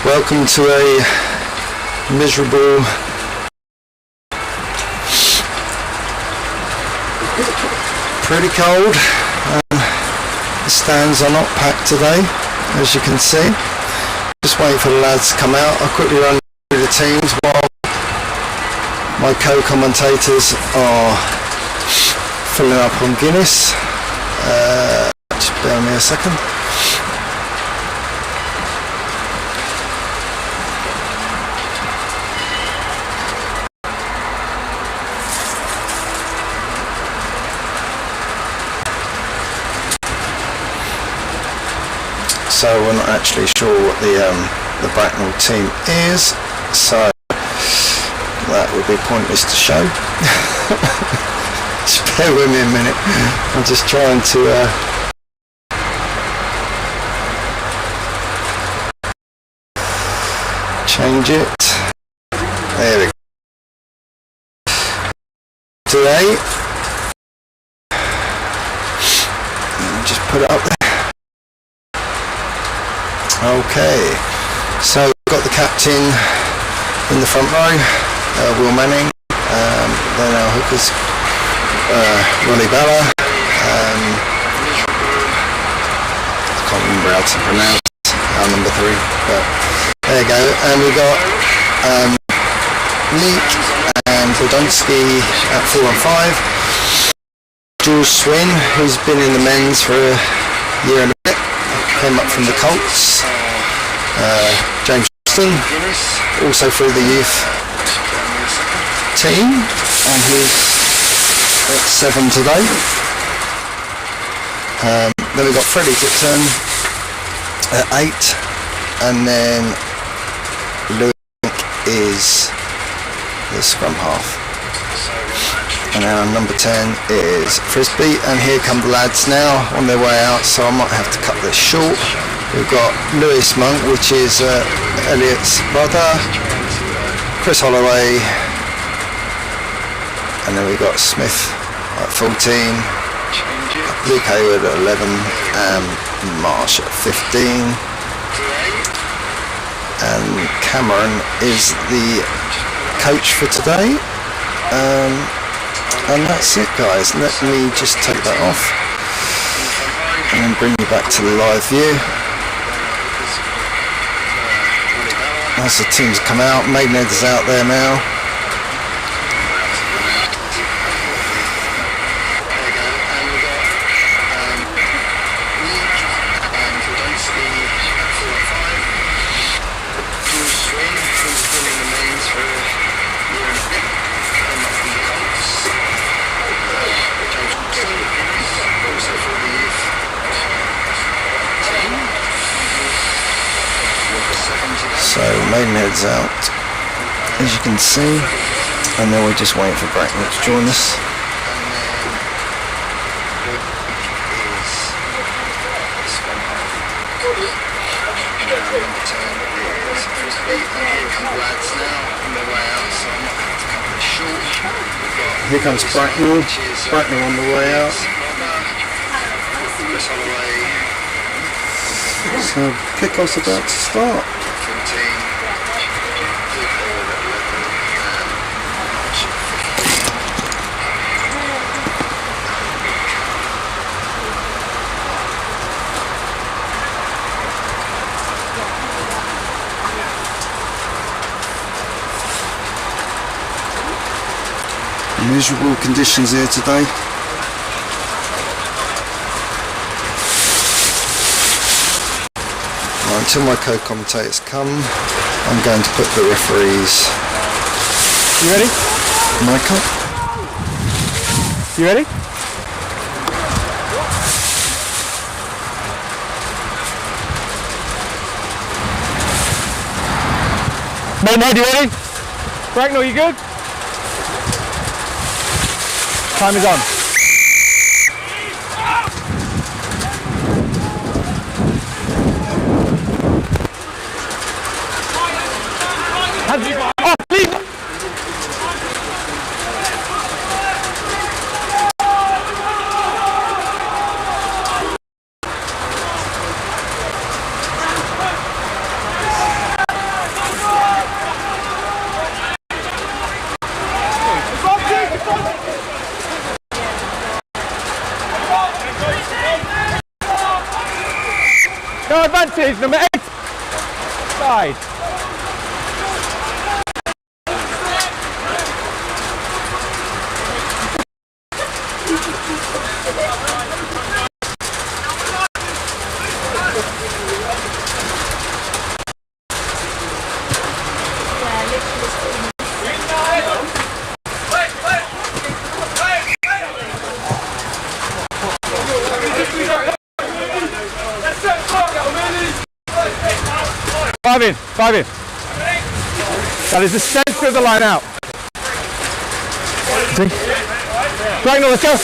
Welcome to a miserable pretty cold. The stands are not packed today, as you can see. Just waiting for the lads to come out. I'll quickly run through the teams while my co-commentators are filling up on Guinness. Just bear with me a second. So we're not actually sure what the Bracknell team is, so that would be pointless to show. Just bear with me a minute. I'm just trying to change it. There we go. Today, let me just put it up there. Okay, so we've got the captain in the front row, Will Manning, then our hookers, Ronnie Balla, I can't remember how to pronounce our number 3, but there you go, and we got Leek and Podolski at 4 and 5, Jules Swin, who's been in the men's for a year and a bit, came up from the Colts. James Johnston, also through the youth team, and he's at 7 today. Then we've got Freddie Dixon at 8, and then Louis is the scrum half. And our number 10 is Frisbee, and here come the lads now on their way out, so I might have to cut this short. We've got Lewis Monk, which is Elliot's brother, Chris Holloway, and then we've got Smith at 14, Luke Hayward at 11, and Marsh at 15. And Cameron is the coach for today. And that's it, guys. Let me just take that off and then bring you back to the live view. As the teams come out, Maidenhead is out there now. So Maidenhead's out, as you can see, and then we're just waiting for Bracknell to join us. Here comes Bracknell, Bracknell on the way out. So kickoff's about to start. Miserable conditions here today. Right, until my co-commentators come, I'm going to put the referees. You ready? Michael. You ready? Maidenhead, you ready? Bracknell, you good? Time is on. Oh, leave! No advantage, number 8. Side. Five in. That is the centre of the line out. Bracknell, let's go.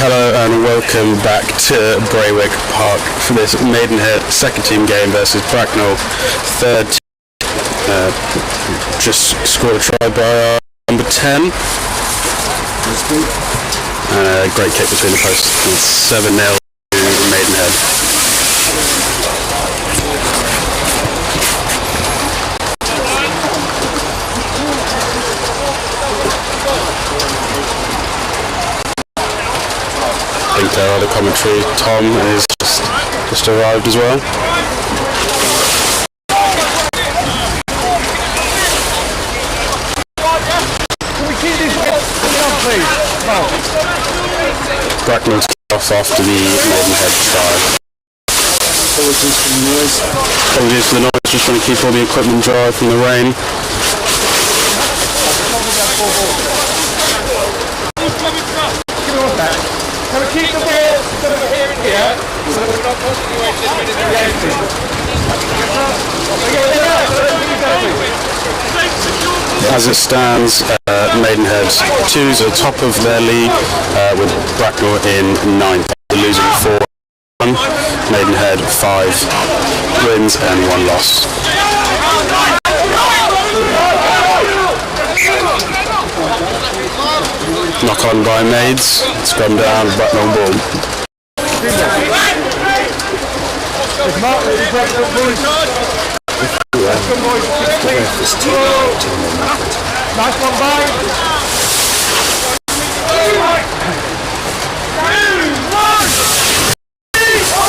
Hello and welcome back to Braywick Park for this Maidenhead second team game versus Bracknell third team. Just scored a try by number 10. Great kick between the posts. It's 7-0 to Maidenhead. I think there are the commentary. Tom is just arrived as well. Can we keep these on, please? Bracknell's off after the Maidenhead try. Apologies for the noise. Apologies for the noise, just trying to keep all the equipment dry from the rain. Can we keep the ball sort of here and here, so that we're not constantly As it stands, Maidenhead 2's at the top of their league, with Bracknell in 9th, losing 4-1. Maidenhead 5 wins and 1 loss. Knock on by Maids, scrum down, Bracknell ball. Nice one, bye.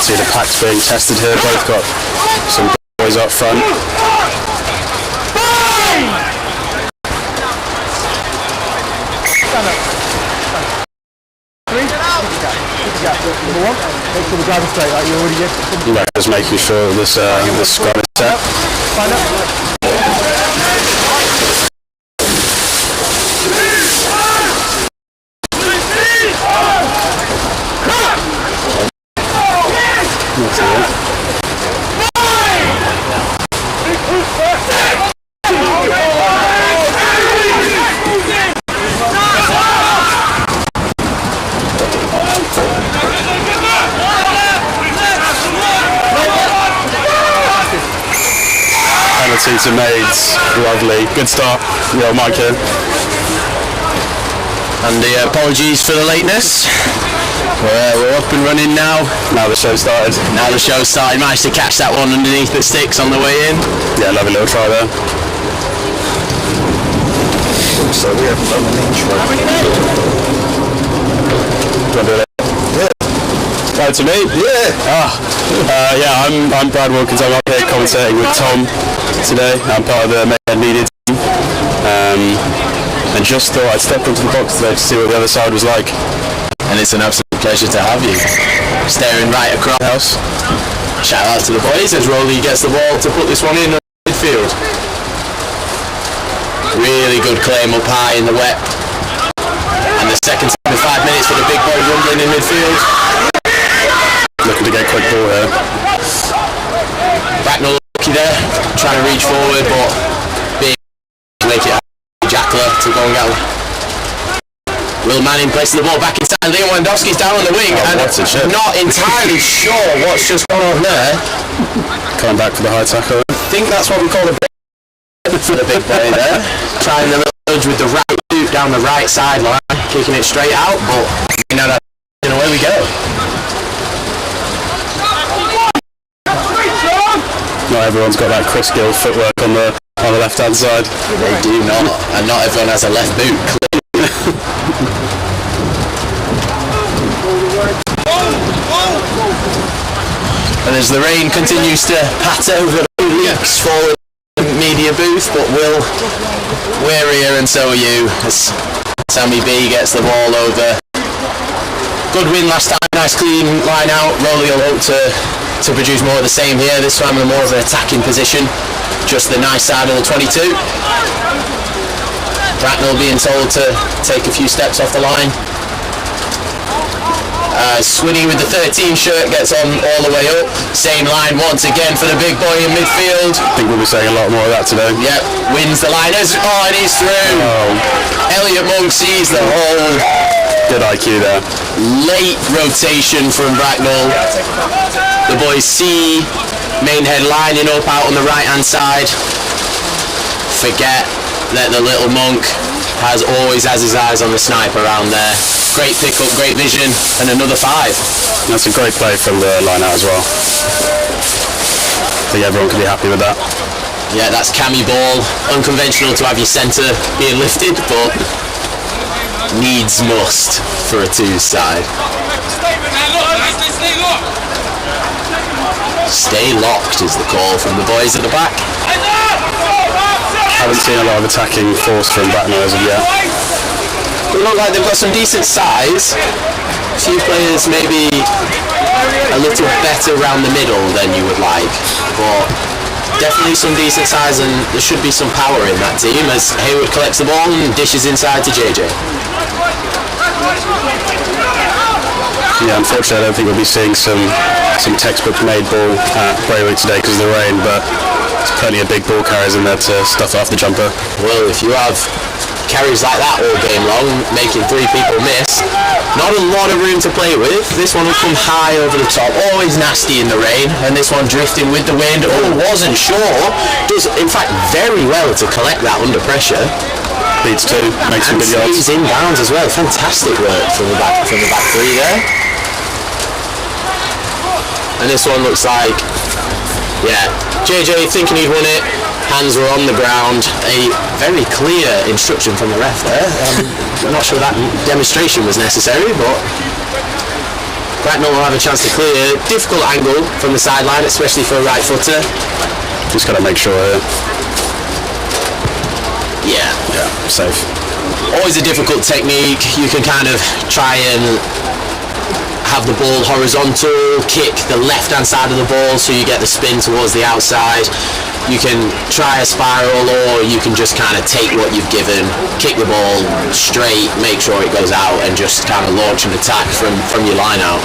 See the packs being tested here, both got some boys up front. Stand up. 3. Number 1. straight like you already did. Yeah, just making sure this scrum is set. Find out. Penalty to Maids, lovely, good start. Yeah, Mike here. And the apologies for the lateness. We're up and running now. Now the show started. Managed to catch that one underneath the sticks on the way in. Yeah, lovely little try there. So we have done an intro. Do you want to do it? Yeah. To me? Yeah. Yeah, I'm Brad Wilkins. I'm up here commentating with Tom today. I'm part of the Maidenhead media team. And just thought I'd step into the box today to see what the other side was like. And it's an absolute pleasure to have you. Staring right across the house. Shout out to the boys as Rolly gets the ball to put this one in midfield. Really good claim up high in the wet. And the second time in 5 minutes for the big boy rumbling in midfield. Looking to get a quick ball here. Bracknell lucky there, trying to reach forward, but being make it Jackler to go and get Will Manning places the ball back inside. Leon Wandowski's down on the wing and not entirely sure what's just gone on there. Coming back for the high tackle. I think that's what we call a for the big boy there. Trying the little nudge with the right boot down the right sideline, kicking it straight out, but you know that away we go. Not everyone's got that Chris Gill footwork on the left hand side. They do not, and not everyone has a left boot. And as the rain continues to patter over the leaks forward the media booth, but Will wearier and so are you as Sammy B gets the ball over. Good win last time, nice clean line out. Rolly will hope to produce more of the same here, this time in more of an attacking position, just the nice side of the 22. Bracknell being told to take a few steps off the line. Swinney with the 13 shirt gets on all the way up. Same line once again for the big boy in midfield. I think we'll be saying a lot more of that today. Yep, wins the line. And he's through. Elliot Monk sees the hole. Good IQ there. Late rotation from Bracknell. The boys see Maidenhead lining up out on the right hand side. Forget that the little Monk always has his eyes on the sniper around there. Great pick up, great vision, and another 5. That's a great play from the line out as well. I think everyone can be happy with that. Yeah, that's Cammy ball. Unconventional to have your centre being lifted, but needs must for a 2 side. Stay locked is the call from the boys at the back. Haven't seen a lot of attacking force from Bracknell as of yet. They look like they've got some decent size. A few players maybe a little better around the middle than you would like, but definitely some decent size, and there should be some power in that team as Hayward collects the ball and dishes inside to JJ. Yeah, unfortunately I don't think we'll be seeing some textbook made ball at Braywick today because of the rain, but there's plenty of big ball carriers in there to stuff off the jumper. Well, if you have carries like that all game long, making 3 people miss, not a lot of room to play with. This one will come high over the top, always nasty in the rain, and this one drifting with the wind. Wasn't sure. Does in fact very well to collect that under pressure. Beats 2, makes some good yards. He's inbounds as well. Fantastic work from the back 3 there. And this one looks like, yeah, JJ thinking he'd won it. Hands were on the ground. A very clear instruction from the ref there. I'm not sure that demonstration was necessary, but Bracknell will have a chance to clear. Difficult angle from the sideline, especially for a right footer. Just got to make sure. Yeah, safe. Always a difficult technique. You can kind of try and have the ball horizontal, kick the left hand side of the ball so you get the spin towards the outside. You can try a spiral, or you can just kind of take what you've given, kick the ball straight, make sure it goes out, and just kind of launch an attack from your line out.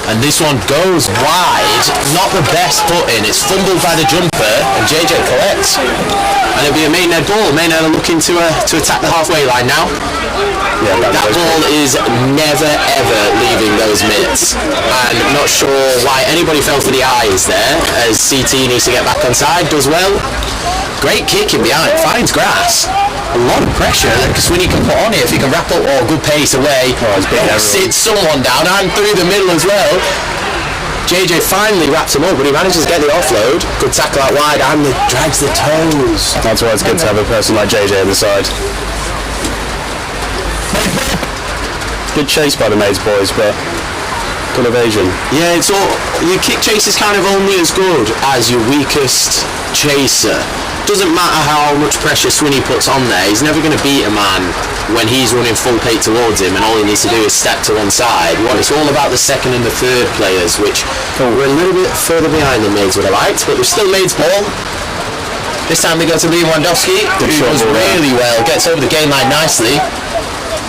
And this one goes wide, not the best put-in, it's fumbled by the jumper, and JJ collects. And it'll be a Maidenhead ball. Maidenhead are looking to attack the halfway line now. Yeah, that ball is never ever leaving those mitts. And I'm not sure why anybody fell for the eyes there, as CT needs to get back on side, does well. Great kick in behind, finds grass. A lot of pressure that Sweeney can put on it if he can wrap up, or good pace away. Sits someone down and through the middle as well. JJ finally wraps him up, but he manages to get the offload. Good tackle out wide and drags the toes. That's why it's good to have a person like JJ on the side. Good chase by the Maids boys, but good evasion. Yeah, it's all, your kick chase is kind of only as good as your weakest chaser. Doesn't matter how much pressure Swinney puts on there, he's never going to beat a man when he's running full pate towards him and all he needs to do is step to one side. It's all about the second and the third players, which were a little bit further behind than Maids would have liked, but they're still Maids ball. This time they go to Lewandowski, who does really well, gets over the game line nicely.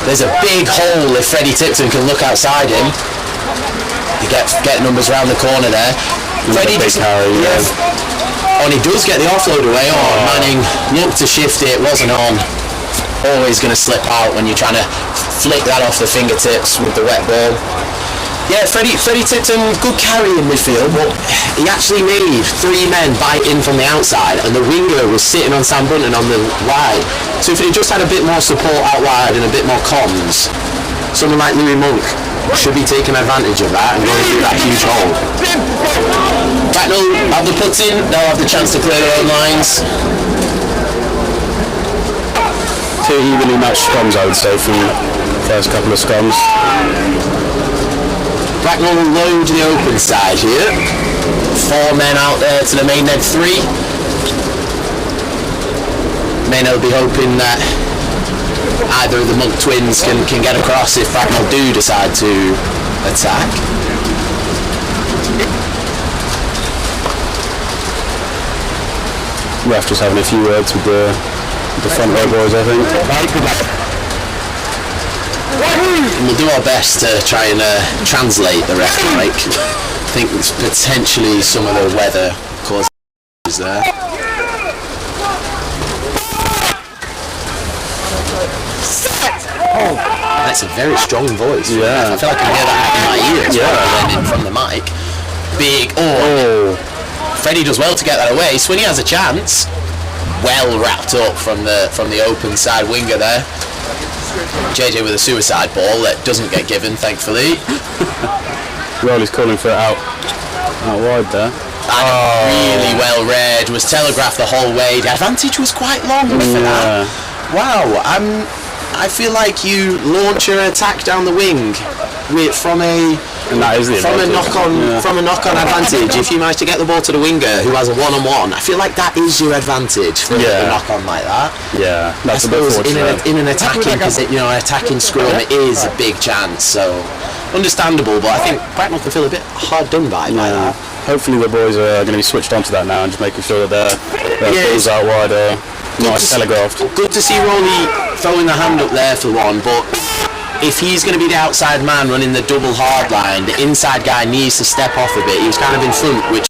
There's a big hole if Freddie Tipton can look outside him. You get numbers around the corner there. Freddie just... And he does get the offload away. Manning looked to shift it, wasn't on. Always going to slip out when you're trying to flick that off the fingertips with the wet ball. Yeah, Freddie Tipton, good carry in midfield, but he actually made 3 men bite in from the outside, and the winger was sitting on Sam Bunton on the wide. So if he just had a bit more support out wide and a bit more comms, someone like Louis Monk should be taking advantage of that and going through that huge hole. Bracknell have the puts in, they'll have the chance to clear their own lines. 2 evenly matched scrums, I would say, from the first couple of scrums. Bracknell will load the open side here. 4 men out there to the Maidenhead 3. Maidenhead will be hoping that either of the Monk twins can get across if Bracknell do decide to attack. Ref just having a few words with the front row boys, I think. We'll do our best to try and translate the ref, Mike. I think it's potentially some of the weather causes there. That's a very strong voice. Yeah. I feel like I can hear that in my ears rather than in from the mic. Big. Freddie does well to get that away. Swinney has a chance. Well wrapped up from the open side winger there. JJ with a suicide ball that doesn't get given, thankfully. Rowley's calling for it out wide there. Really well read. Was telegraphed the whole way. The advantage was quite long for that. Wow. I feel like you launch your attack down the wing from a knock-on advantage. If you manage to get the ball to the winger who has a one-on-one, I feel like that is your advantage for a knock-on like that. Yeah, that's I suppose in an attacking position, attacking scrum, it is a big chance. So understandable, but I think Bracknell can feel a bit hard done by that. Hopefully the boys are going to be switched onto that now and just making sure that their balls out wide are not telegraphed. Good to see Rowley throwing the hand up there for one, but if he's going to be the outside man running the double hard line, the inside guy needs to step off a bit. He was kind of in front, which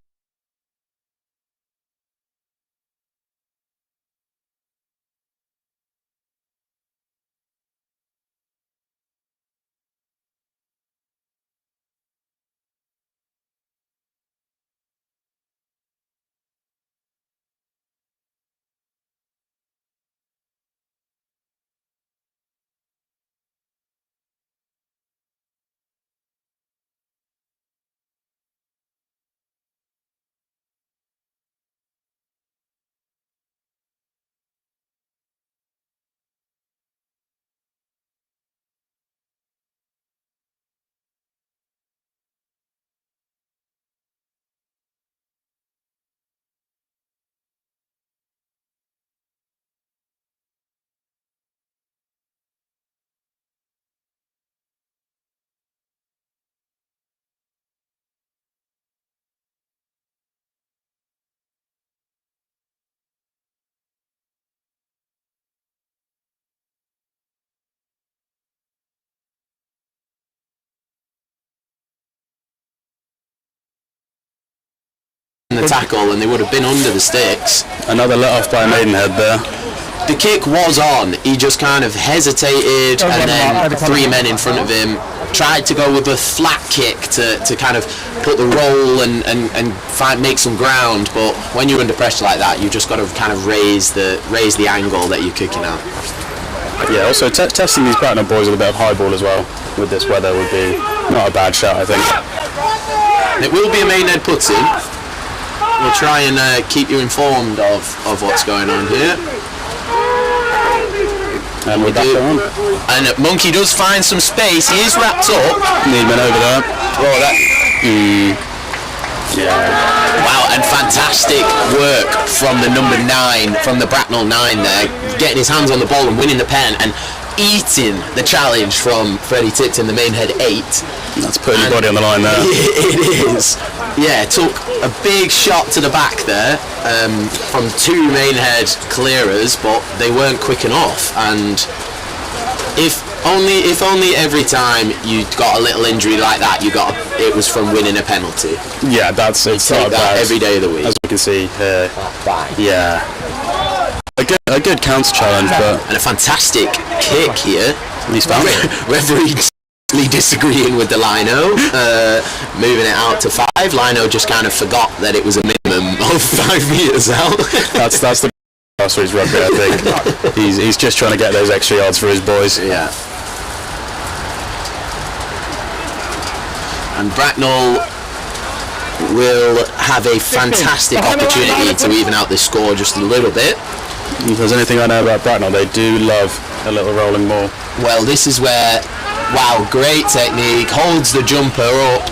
the tackle and they would have been under the sticks. Another let off by Maidenhead there. The kick was on, he just kind of hesitated, and then 3 men in front of him tried to go with a flat kick to kind of put the roll and make some ground, but when you're under pressure like that, you've just got to kind of raise the angle that you're kicking at. Yeah, also testing these Bracknell boys with a bit of high ball as well with this weather would be not a bad shout, I think. It will be a Maidenhead put-in. We'll try and keep you informed of what's going on here. And we're back on. And Monkey does find some space. He is wrapped up. Needman over there. Oh, that. Yeah. Wow, and fantastic work from the number 9, from the Bracknell 9 there, getting his hands on the ball and winning the pen and eating the challenge from Freddie Tipton, the Maidenhead 8. That's putting your body on the line there. It is. Yeah, took a big shot to the back there from 2 Maidenhead clearers, but they weren't quick enough. And if only every time you got a little injury like that, it was from winning a penalty. Yeah, it's not bad every day of the week. As we can see here. Yeah. A good counter challenge, but and a fantastic kick here. He's found it. Referee disagreeing with the lino, moving it out to 5. Lino just kind of forgot that it was a minimum of 5 metres out. that's the best for his rugby, I think. He's just trying to get those extra yards for his boys. Yeah. And Bracknell will have a fantastic opportunity to even out this score just a little bit. If there's anything I know about Bracknell, they do love a little rolling maul. Well, this is where, wow, great technique, holds the jumper up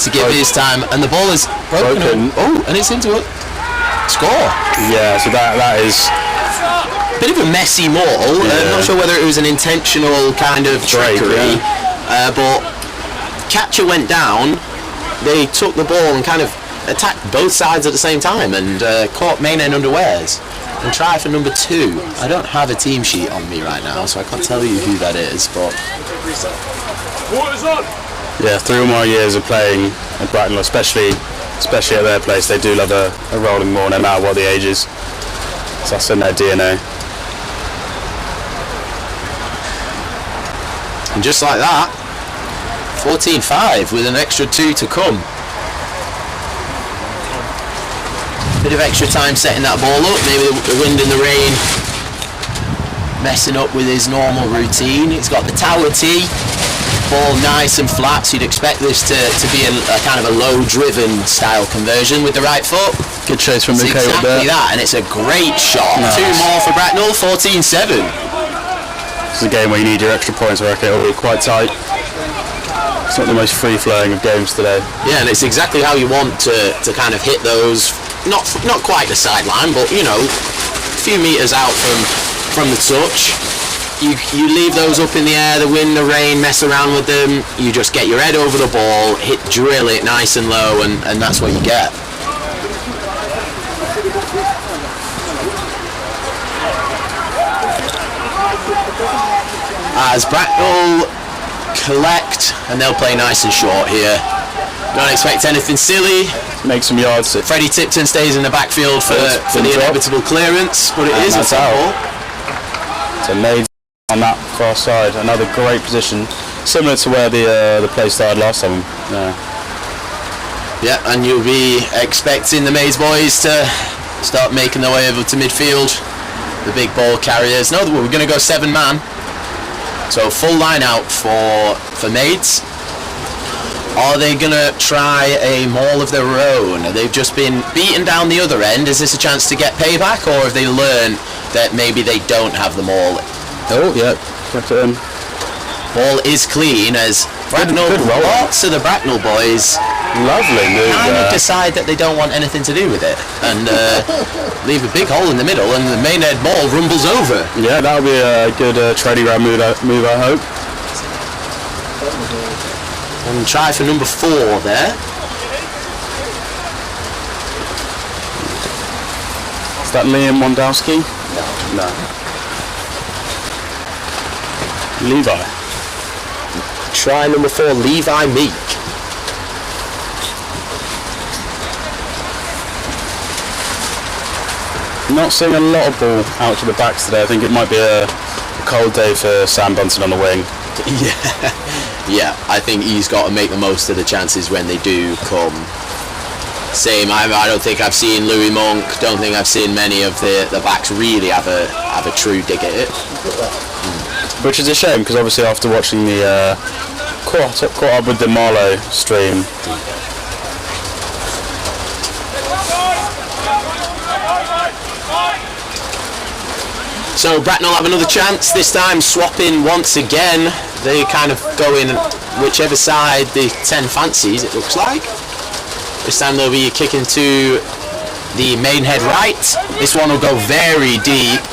to give his time, and the ball is broken. Oh, and it's into a score. Yeah, so that is bit of a messy maul. I'm not sure whether it was an intentional kind of trickery, but catcher went down. They took the ball and kind of attacked both sides at the same time and caught Maidenhead unawares. And try for number 2. I don't have a team sheet on me right now, so I can't tell you who that is, but... Yeah, 3 or more years of playing at Bracknell, especially at their place, they do love a rolling maul no matter what the age is. So that's in their DNA. And just like that, 14-5 with an extra 2 to come. Bit of extra time setting that ball up, maybe the wind and the rain messing up with his normal routine. He's got the tower tee, ball nice and flat, so you'd expect this to be a kind of a low driven style conversion with the right foot. Good chase from Luke exactly there. That, and it's a great shot. Nice. 2 more for Bracknell, 14-7. This is a game where you need your extra points, I reckon. It'll be quite tight. It's not the most free-flowing of games today. Yeah, and it's exactly how you want to kind of hit those. Not quite the sideline, but you know, a few metres out from the touch. You leave those up in the air, the wind, the rain, mess around with them. You just get your head over the ball, drill it nice and low, and that's what you get. As Bracknell collect, and they'll play nice and short here. Don't expect anything silly. Make some yards. Freddie Tipton stays in the backfield for the inevitable clearance, but it is a foul. So Maids on that far side, another great position, similar to where the play started last time. Yeah, and you'll be expecting the Maids boys to start making their way over to midfield. The big ball carriers. No, we're going to go 7-man. So full line out for Maids. Are they going to try a maul of their own? They've just been beaten down the other end. Is this a chance to get payback, or have they learned that maybe they don't have the maul? Oh, yeah. Kept it in. Ball is clean as Bracknell, lots of the Bracknell boys lovely move kind of decide that they don't want anything to do with it and leave a big hole in the middle, and the Maidenhead ball rumbles over. Yeah, that'll be a good trading round move, I hope. And try for number 4 there. Is that Liam Wondowski? No. Levi. Try number 4, Levi Meek. Not seeing a lot of ball out to the backs today. I think it might be a cold day for Sam Bunsen on the wing. Yeah, I think he's got to make the most of the chances when they do come. Same, I don't think I've seen Louis Monk, don't think I've seen many of the backs really have a true dig at it. Which is a shame, because obviously after watching the caught up with the Marlow stream, so Bracknell have another chance, this time swapping once again. They kind of go in whichever side the 10 fancies, it looks like. This time they'll be kicking to the Maidenhead right. This one will go very deep.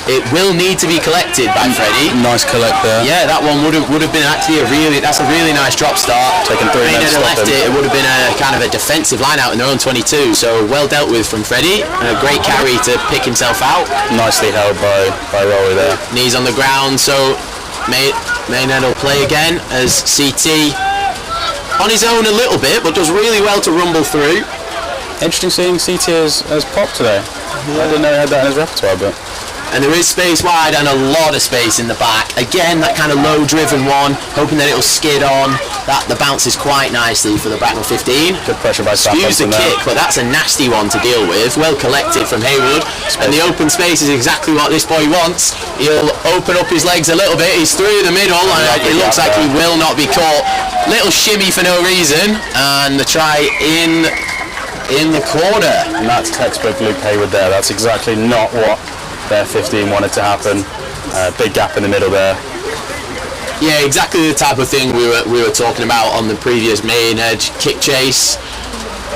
It will need to be collected by Freddie. Nice collect there. Yeah, that one would have been actually that's a really nice drop start. Taking 3 men to left it would have been a kind of a defensive line out in their own 22. So well dealt with from Freddie, and a great carry to pick himself out. Nicely held by Rory there. Knees on the ground, so Maidenhead will play again as CT on his own a little bit, but does really well to rumble through. Interesting seeing CT as pop today. I didn't know he had that in his repertoire, but. And there is space wide and a lot of space in the back. Again, that kind of low-driven one, hoping that it'll skid on. That the bounces quite nicely for the Bracknell 15. Good pressure by Sam. Excuse the kick, but that's a nasty one to deal with. Well collected from Haywood. And the open space is exactly what this boy wants. He'll open up his legs a little bit. He's through the middle, and it looks like he will not be caught. Little shimmy for no reason, and the try in the corner. And that's textbook Luke Haywood there. That's exactly not what their 15 wanted to happen. Big gap in the middle there. Yeah, exactly the type of thing we were talking about on the previous Maidenhead kick chase.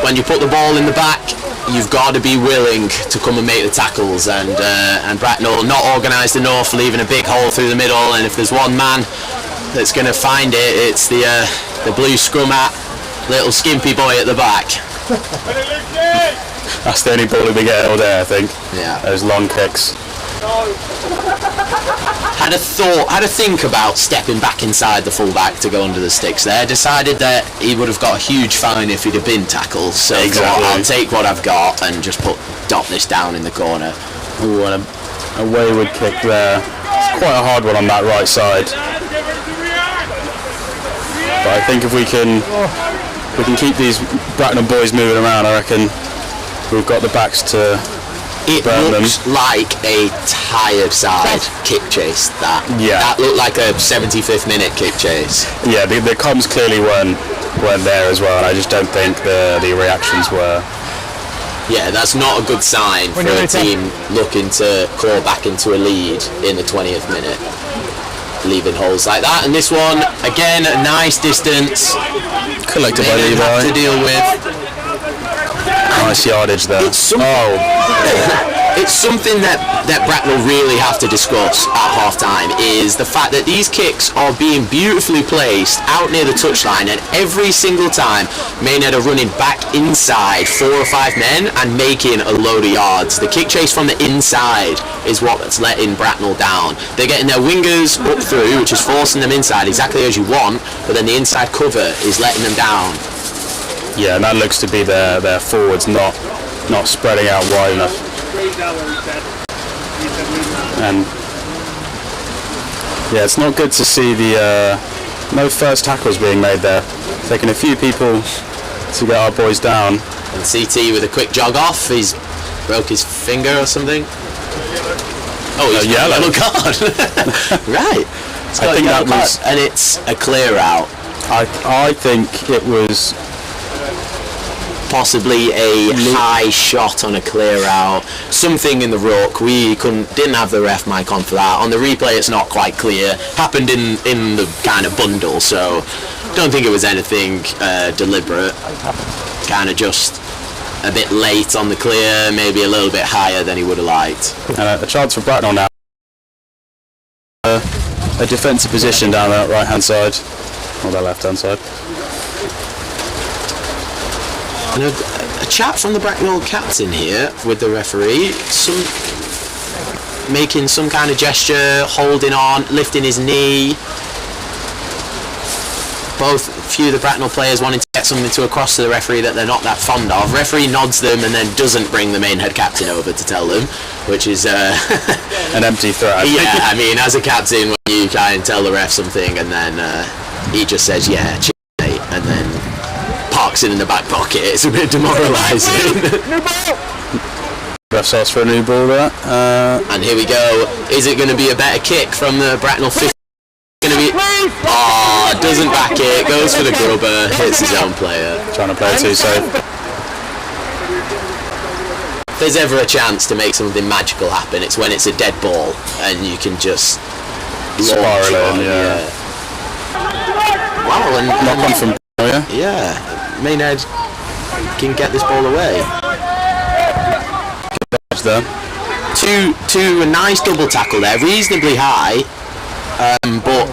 When you put the ball in the back, you've got to be willing to come and make the tackles, and Bracknell not organised enough, leaving a big hole through the middle. And if there's one man that's going to find it, it's the blue scrum hat, little skimpy boy at the back. That's the only ball that we get all day, I think. Yeah. Those long kicks. Had a think about stepping back inside the fullback to go under the sticks there. Decided that he would have got a huge fine if he'd have been tackled. So exactly. I'll take what I've got and just dot this down in the corner. Ooh, and a wayward kick there. It's quite a hard one on that right side. But I think if we can keep these Bracknell boys moving around, I reckon we've got the backs to burn them. It looks like a tired side kick chase. That looked like a 75th minute kick chase. Yeah, the comms clearly weren't there as well, and I just don't think the reactions were. Yeah, that's not a good sign for a team looking to claw back into a lead in the 20th minute, leaving holes like that. And this one, again, a nice distance. Collected by Levi. Have to deal with. Nice yardage there. It's something that Bracknell really have to discuss at half-time, is the fact that these kicks are being beautifully placed out near the touchline, and every single time Maidenhead are running back inside 4 or 5 men and making a load of yards. The kick chase from the inside is what's letting Bracknell down. They're getting their wingers up through, which is forcing them inside exactly as you want, but then the inside cover is letting them down. Yeah, and that looks to be their forwards not spreading out wide enough. And yeah, it's not good to see the no first tackles being made there. Taking a few people to get our boys down. And CT with a quick jog off. He's broke his finger or something. Oh, he's got a yellow card. Right. I think that was, and it's a clear out. I think it was possibly a high shot on a clear out, something in the ruck. We didn't have the ref mic on for that. On the replay it's not quite clear. Happened in the kind of bundle, so don't think it was anything deliberate. Kind of just a bit late on the clear, maybe a little bit higher than he would have liked. A chance for Bracknell now. A defensive position down that right hand side, or that left hand side. And a chat from the Bracknell captain here with the referee, making some kind of gesture, holding on, lifting his knee. A few of the Bracknell players wanting to get something to across to the referee that they're not that fond of. Referee nods them and then doesn't bring the Maidenhead captain over to tell them, which is an empty threat. Yeah, I mean, as a captain, when you try and tell the ref something and then he just says, yeah, cheers, mate, and then parks it in the back pocket, it's a bit demoralising. Ref asks for a new ball there. And here we go. Is it going to be a better kick from the Bracknell 50? Going to be... Oh, doesn't back it. Goes for the grubber. Hits his own player. Trying to play it too safe. If there's ever a chance to make something magical happen, it's when it's a dead ball and you can just... Spiral in, yeah. Wow, and... Knock on from... Yeah. Maidenhead can get this ball away. There. Two a nice double tackle there, reasonably high, but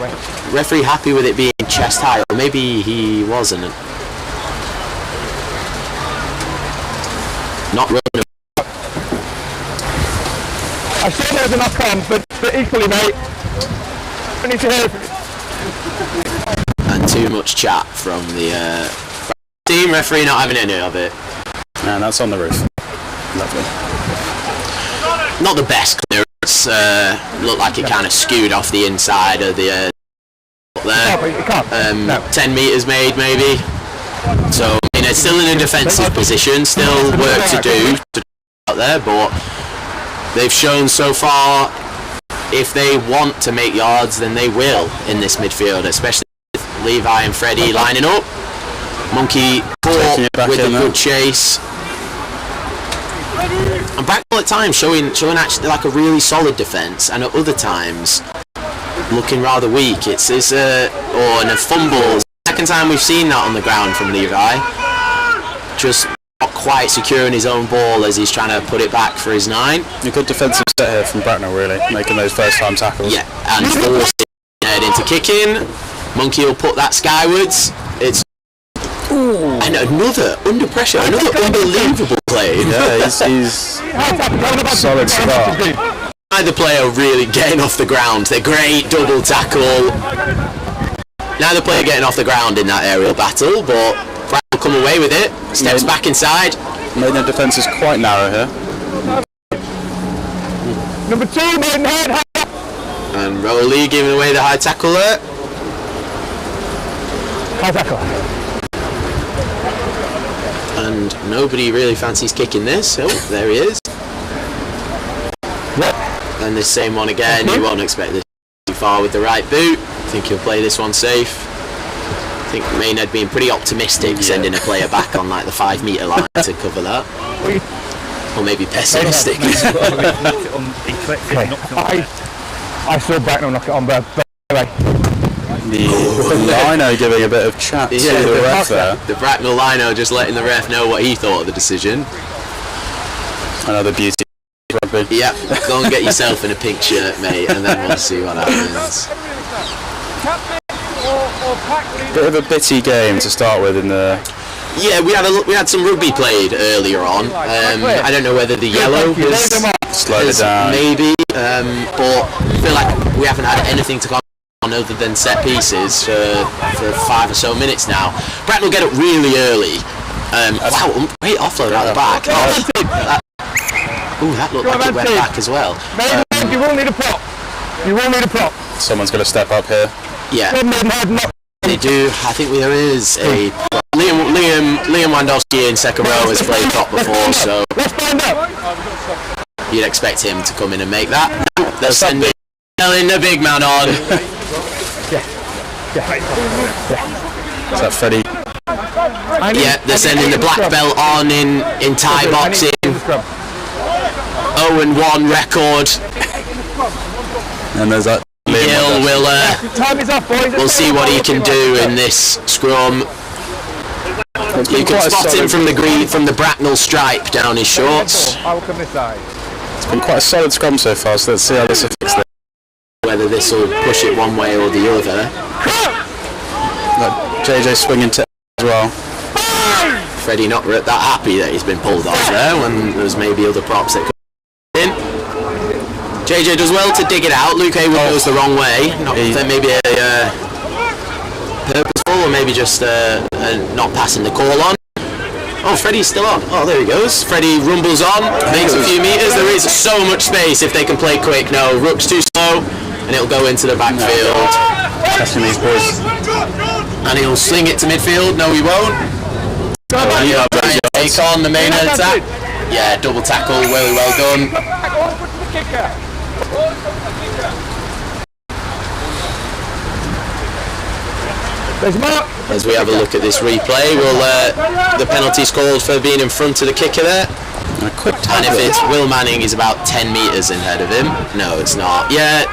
referee happy with it being chest high, or maybe he wasn't. Not running. I said there was a knock on, but equally, mate, I need to hear it. And too much chat from the team. Referee not having any of it. And that's on the roof. Lovely. Not the best clearance. Looked like it kind of skewed off the inside of the there. 10 metres made maybe. So I mean, it's still in a defensive position. Still work to do out there, but they've shown so far if they want to make yards, then they will in this midfield, especially with Levi and Freddie lining up. Monkey caught with a good chase. And Bracknell at times showing actually like a really solid defence, and at other times looking rather weak. It's and a fumble. Second time we've seen that on the ground from Levi. Just not quite securing his own ball as he's trying to put it back for his 9. A good defensive set here from Bracknell, really, making those first time tackles. Yeah, and forcing Head into kicking. Monkey will put that skywards. It's and another under pressure, another unbelievable play. Yeah, he's solid start. Neither player really getting off the ground. They're great double tackle. Neither player getting off the ground in that aerial battle, but Brad will come away with it. Steps back inside. Maidenhead defence is quite narrow here. Number 2, Maidenhead. And Rowley giving away the high tackle there. High tackle. And nobody really fancies kicking this. Oh, there he is. And this same one again. You won't expect this too far with the right boot. I think he'll play this one safe. I think Maidenhead being pretty optimistic, sending a player back on like the 5 metre line to cover that. Or maybe pessimistic. I saw Bracknell knock it on, but anyway. The lino giving a bit of chat to the ref there. The Bracknell lino just letting the ref know what he thought of the decision. Another beauty rugby. Yeah, go and get yourself in a pink shirt, mate, and then we'll see what happens. Bit of a bitty game to start with in the... Yeah, we had some rugby played earlier on. I don't know whether the yellow has slowed it down. Maybe, but I feel like we haven't had anything to comment on other than set pieces for 5 or so minutes now. Bracknell get up really early. Wow, great offload out the back. That looked like it went back as well. You will need a prop. You will need a prop. Someone's going to step up here. Yeah. They do. I think there is a Liam Wandowski in second row has played prop before, so you'd expect him to come in and make that. They'll send the big man on. Is that Freddie? Yeah, they're sending the black belt on in tie boxing. 0-1 record. And there's that. Gill we'll see what he can do in this scrum. You can spot him from the Bracknell stripe down his shorts. I will come this side. It's been quite a solid scrum so far, so let's see how this affects them. Whether this will push it one way or the other. JJ swinging to as well. Freddie not that happy that he's been pulled off there when there's maybe other props that come in. JJ does well to dig it out. Luke Haywood goes the wrong way. Not maybe a purposeful or maybe maybe just not passing the call on. Oh, Freddie's still on. Oh, there he goes. Freddie rumbles on, makes a few metres. There is so much space if they can play quick. No, Rook's too slow, and it'll go into the backfield. Testing these boys. And he'll sling it to midfield. No, he won't. Take on the main attack. Yeah, double tackle, really well done. As we have a look at this replay, the penalty's called for being in front of the kicker there. And if it's Will Manning, he's about 10 metres ahead of him. No, it's not. Yeah,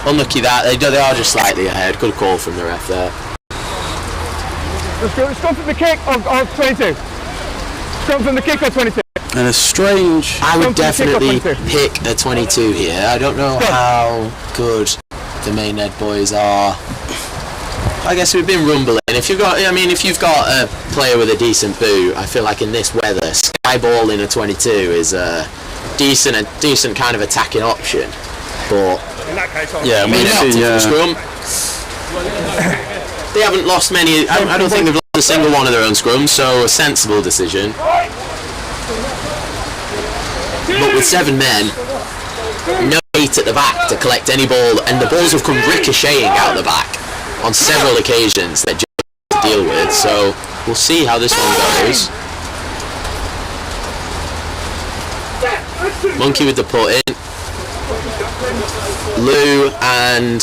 unlucky that. They are just slightly ahead. Good call from the ref there. Let's go from the kick or 22. Scrum from the kick or 22. And a strange... I would definitely pick a 22 here. I don't know how good the Maidenhead boys are. I guess we've been rumbling. If you've got a player with a decent boot, I feel like in this weather, sky ball in a 22 is a decent kind of attacking option. But in that case, yeah, scrum. They haven't lost many. I don't think they've lost a single one of their own scrums, so a sensible decision. But with 7 men, no 8 at the back to collect any ball, and the balls have come ricocheting out the back on several occasions that just to deal with. So we'll see how this one goes. Monkey with the put in. Lou and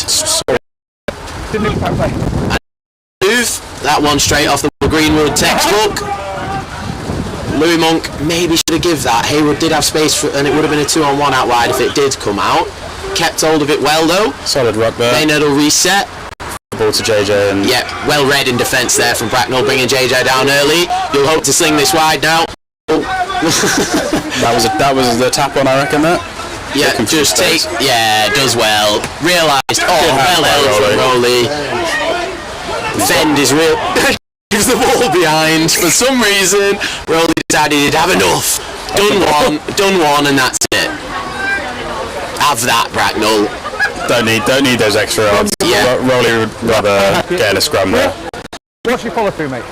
move. That one straight off the Greenwood textbook. Louis Monk maybe should have given that. Hayward did have space for, and it would have been a 2-on-1 out wide if it did come out. Kept hold of it well though. Solid ruck there. Maynard will reset. Ball to JJ and... Yeah, well read in defence there from Bracknell, bringing JJ down early. You'll hope to sling this wide now. Oh. that was the tap on, I reckon, that. Yeah, just take... Yeah, does well. Realised... Oh, well held from Rowley. Fend is real... Gives the ball behind. For some reason, Rowley decided he'd have enough. Done one, and that's it. Have that, Bracknell. Don't need those extra yards. Yeah. Rowley would rather get in a scrum there. What's your follow through, mate?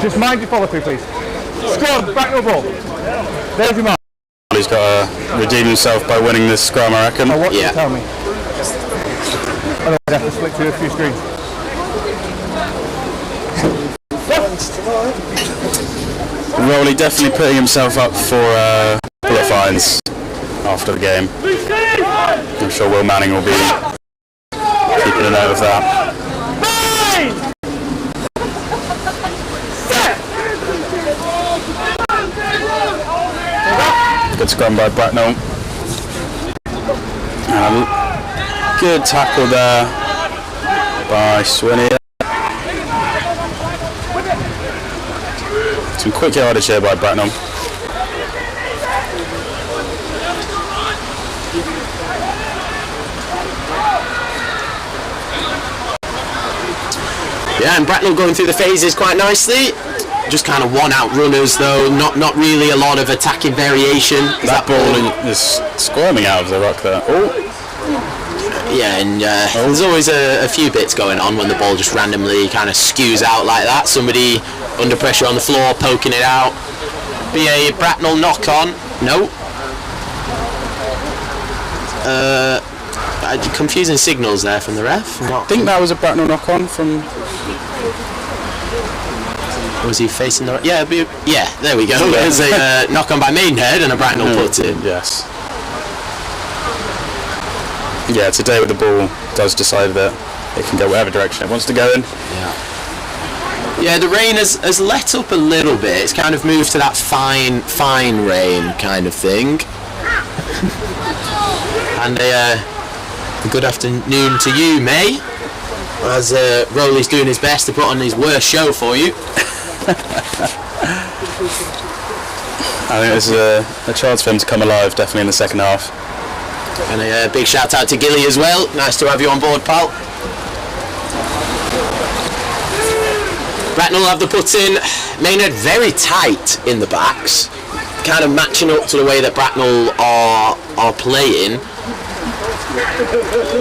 Just mind your follow through, please. Scrum, Bracknell ball. There's your mark. He's got to redeem himself by winning this scrum, I reckon. What you tell me? Otherwise I'd have to split through a few screens. Rowley definitely putting himself up for bullet fines after the game. I'm sure Will Manning will be keeping a note of that. Good scrum by Bracknell. And a good tackle there by Swinney. Some quick yardage here by Bracknell. Yeah, and Bracknell going through the phases quite nicely. Just kind of one-out runners though, not really a lot of attacking variation. That ball is squirming out of the ruck there. Oh. Yeah, and there's always a few bits going on when the ball just randomly kind of skews out like that. Somebody under pressure on the floor, poking it out. Be a Bracknell knock-on. No. Confusing signals there from the ref. I think that was a Bracknell knock-on from... Was he facing the... Yeah, there we go. There's a knock-on by Maidenhead and a Bracknell put in. Yes. Yeah, today with the ball does decide that it can go whatever direction it wants to go in. Yeah, the rain has let up a little bit. It's kind of moved to that fine rain kind of thing. And a good afternoon to you, May. As Rowley's doing his best to put on his worst show for you. I think there's a chance for him to come alive definitely in the second half. And a big shout out to Gilly as well. Nice to have you on board, pal. Bracknell have the put in. Maynard very tight in the backs, kind of matching up to the way that Bracknell are playing.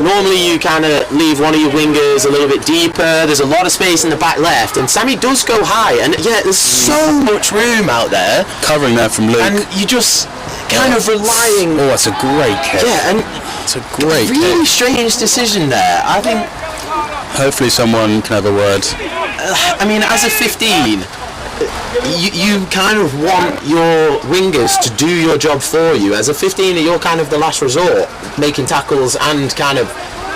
Normally you kind of leave one of your wingers a little bit deeper. There's a lot of space in the back left, and Sammy does go high, and yeah, there's so much room out there. Covering there from Luke. And you just kind of relying... Oh, that's a great kick. Yeah, and it's a great really kick. strange decision there. I think... Hopefully someone can have a word. I mean, as a 15... You kind of want your wingers to do your job for you. As a 15er, you're kind of the last resort, making tackles and kind of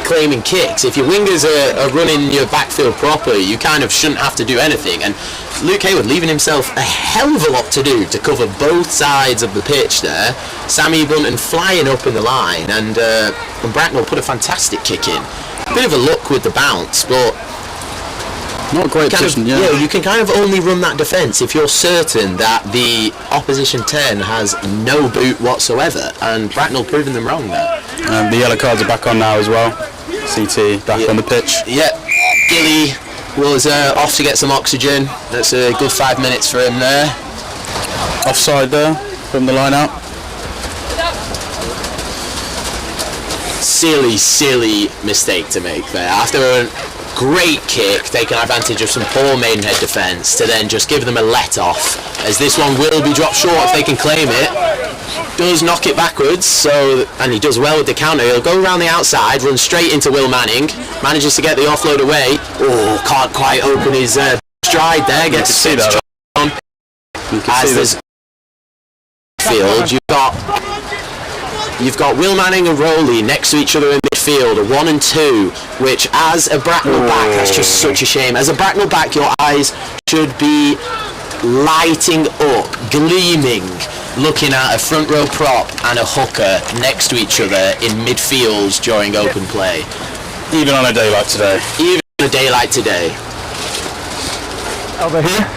claiming kicks. If your wingers are running your backfield properly, you kind of shouldn't have to do anything. And Luke Hayward leaving himself a hell of a lot to do to cover both sides of the pitch there. Sammy Bunton flying up in the line, and Bracknell put a fantastic kick in. A bit of a luck with the bounce, but... Not a great position, yeah, you can kind of only run that defence if you're certain that the opposition 10 has no boot whatsoever, and Bracknell proving them wrong there. The yellow cards are back on now as well. CT back on the pitch. Yeah, Gilly was off to get some oxygen. That's a good 5 minutes for him there. Offside there from the line out. Silly mistake to make there. After a great kick, taking advantage of some poor Maidenhead defence, to then just give them a let-off, as this one will be dropped short if they can claim it. Does knock it backwards, and he does well with the counter. He'll go around the outside, run straight into Will Manning, manages to get the offload away. Oh, can't quite open his stride there, gets a six on. As there's field, you've got Will Manning and Rowley next to each other in midfield, a 1 and 2, which as a Bracknell back, that's just such a shame. As a Bracknell back, your eyes should be lighting up, gleaming, looking at a front row prop and a hooker next to each other in midfields during open play. Even on a day like today. Even on a day like today. Over here.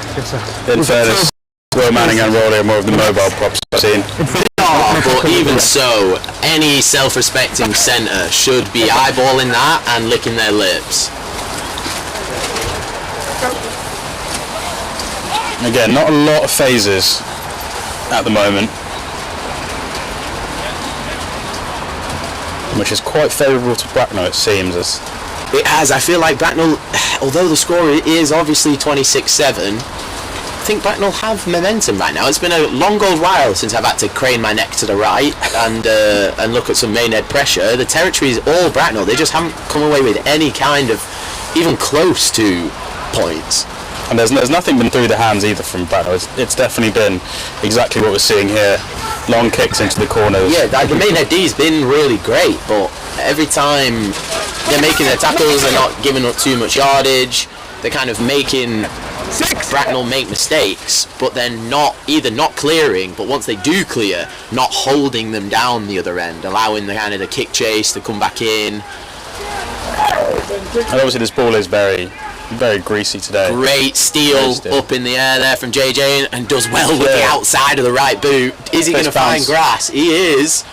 In fairness, Will Manning and Rowley are more of the mobile props I've seen. But even so, any self-respecting centre should be eyeballing that and licking their lips. Again, not a lot of phases at the moment, which is quite favourable to Bracknell, it seems. It has. I feel like Bracknell, although the score is obviously 26-7, I think Bracknell have momentum right now. It's been a long old while since I've had to crane my neck to the right and look at some Maidenhead pressure. The territory is all Bracknell. They just haven't come away with any kind of, even close to, points. And there's nothing been through the hands either from Bracknell. It's definitely been exactly what we're seeing here. Long kicks into the corners. Yeah, the Maidenhead D's been really great, but every time they're making their tackles, they're not giving up too much yardage. They're kind of making Bracknell make mistakes, but then not clearing, but once they do clear, not holding them down the other end, allowing the kind of the kick chase to come back in. And obviously this ball is very greasy today. Great steal up in the air there from JJ, and does well with the outside of the right boot. Is he going to find grass? He is.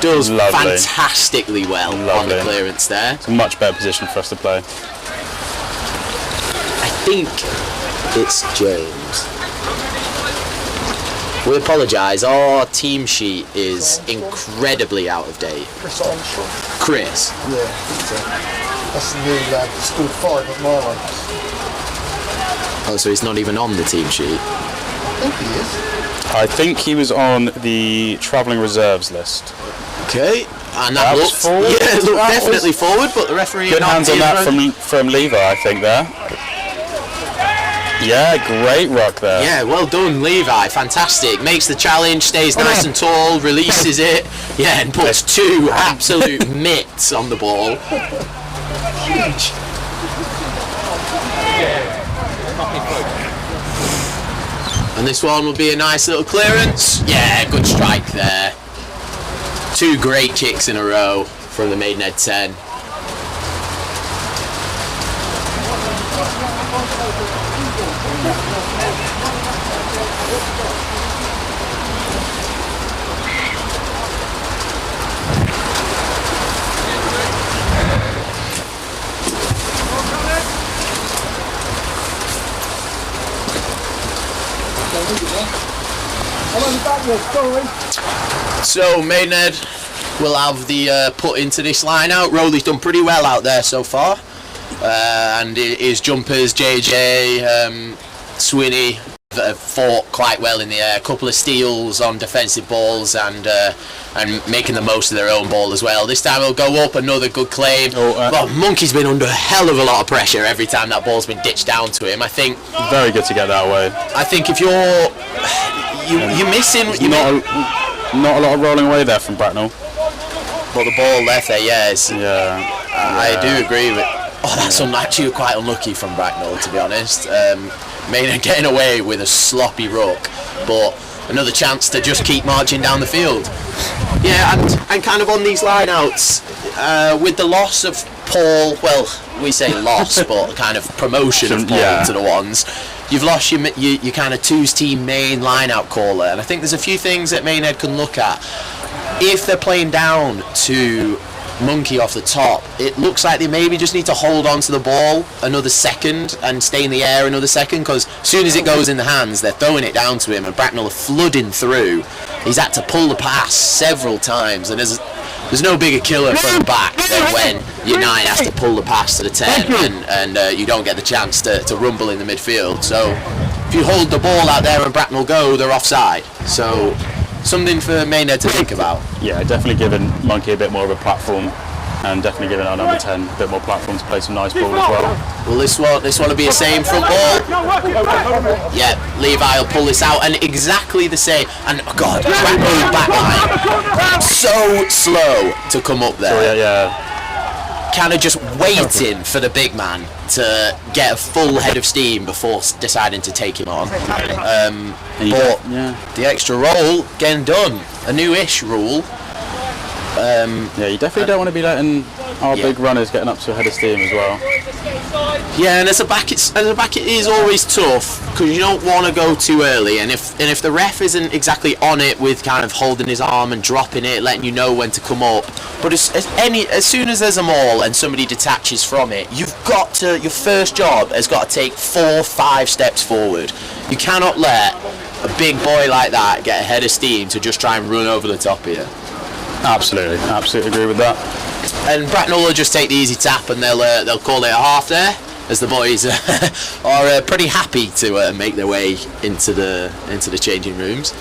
Does fantastically well on the clearance there. It's a much better position for us to play. I think it's James. We apologise, our team sheet is incredibly out of date. Chris Armstrong. Chris? Yeah, that's the new lad that scored 5 at Marlow. Oh, so he's not even on the team sheet? I think he is. I think he was on the travelling reserves list. Okay, and that looked forward. Yeah, it looked definitely forward, but the referee... Good hands on that from Lever, I think, there. Yeah, great ruck there. Yeah, well done, Levi. Fantastic. Makes the challenge, stays nice and tall, releases it. Yeah, and puts 2 absolute mitts on the ball. Huge. And this one will be a nice little clearance. Yeah, good strike there. 2 great kicks in a row from the Maidenhead 10. So Maidenhead will have the put into this line out. Rowley's done pretty well out there so far, and his jumpers, JJ, Swinney, have fought quite well in the air. A couple of steals on defensive balls and making the most of their own ball as well. This time he'll go up, another good claim. Well, Monkey's been under a hell of a lot of pressure every time that ball's been ditched down to him. I think very good to get that away. I think if you're missing, not a lot of rolling away there from Bracknell. But the ball left there, yes. Yeah. I do agree with. Oh, that's actually quite unlucky from Bracknell, to be honest. Maynard getting away with a sloppy ruck, but another chance to just keep marching down the field. Yeah, and kind of on these lineouts, with the loss of Paul, well, we say loss, but kind of promotion of Paul to the ones, you've lost your kind of twos team main lineout caller, and I think there's a few things that Maidenhead can look at. If they're playing down to Monkey off the top, it looks like they maybe just need to hold on to the ball another second and stay in the air another second, because as soon as it goes in the hands, they're throwing it down to him, and Bracknell are flooding through. He's had to pull the pass several times, and there's no bigger killer from the back than when your 9 has to pull the pass to the 10 and you don't get the chance to rumble in the midfield. So if you hold the ball out there and Bracknell go, they're offside. So something for Maidenhead to think about. Yeah, definitely giving Monkey a bit more of a platform, and definitely giving our number 10 a bit more platform to play some nice ball as well. Well, this one will be the same front ball. Yeah, Levi will pull this out, and exactly the same. And oh God, Bracknell's backline so slow to come up there. Yeah. Kind of just waiting for the big man to get a full head of steam before deciding to take him on. But the extra roll getting done, a newish rule. You definitely don't want to be letting our big runners getting up to a head of steam as well. Yeah, and as a back it is always tough, because you don't want to go too early, and if the ref isn't exactly on it with kind of holding his arm and dropping it, letting you know when to come up. But as soon as there's a maul and somebody detaches from it, your first job has got to take 4-5 steps forward. You cannot let a big boy like that get a head of steam to just try and run over the top of you. Absolutely agree with that. And Bracknell will just take the easy tap, and they'll call it a half there, as the boys are pretty happy to make their way into the changing rooms.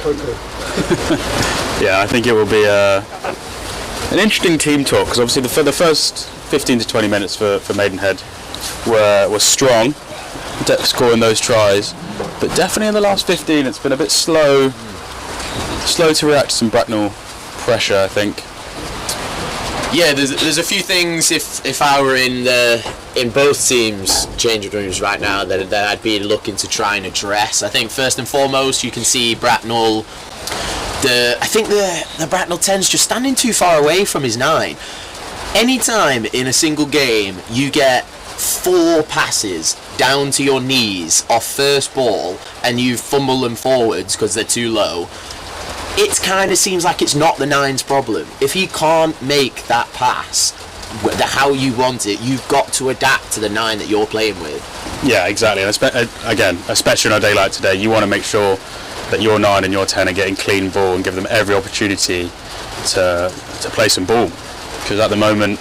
Yeah, I think it will be an interesting team talk, because obviously the first 15 to 20 minutes for Maidenhead were strong, scoring those tries, but definitely in the last 15 it's been a bit slow to react to some Bracknell pressure, I think. Yeah, there's a few things if I were in both teams' changing rooms right now that I'd be looking to try and address. I think first and foremost you can see Bracknell. I think the Bracknell 10's just standing too far away from his 9. Anytime in a single game you get 4 passes down to your knees off first ball and you fumble them forwards because they're too low, it kind of seems like it's not the 9's problem. If he can't make that pass how you want it, you've got to adapt to the 9 that you're playing with. Yeah, exactly. And again, especially on a day like today, you want to make sure that your 9 and your 10 are getting clean ball and give them every opportunity to play some ball. Because at the moment,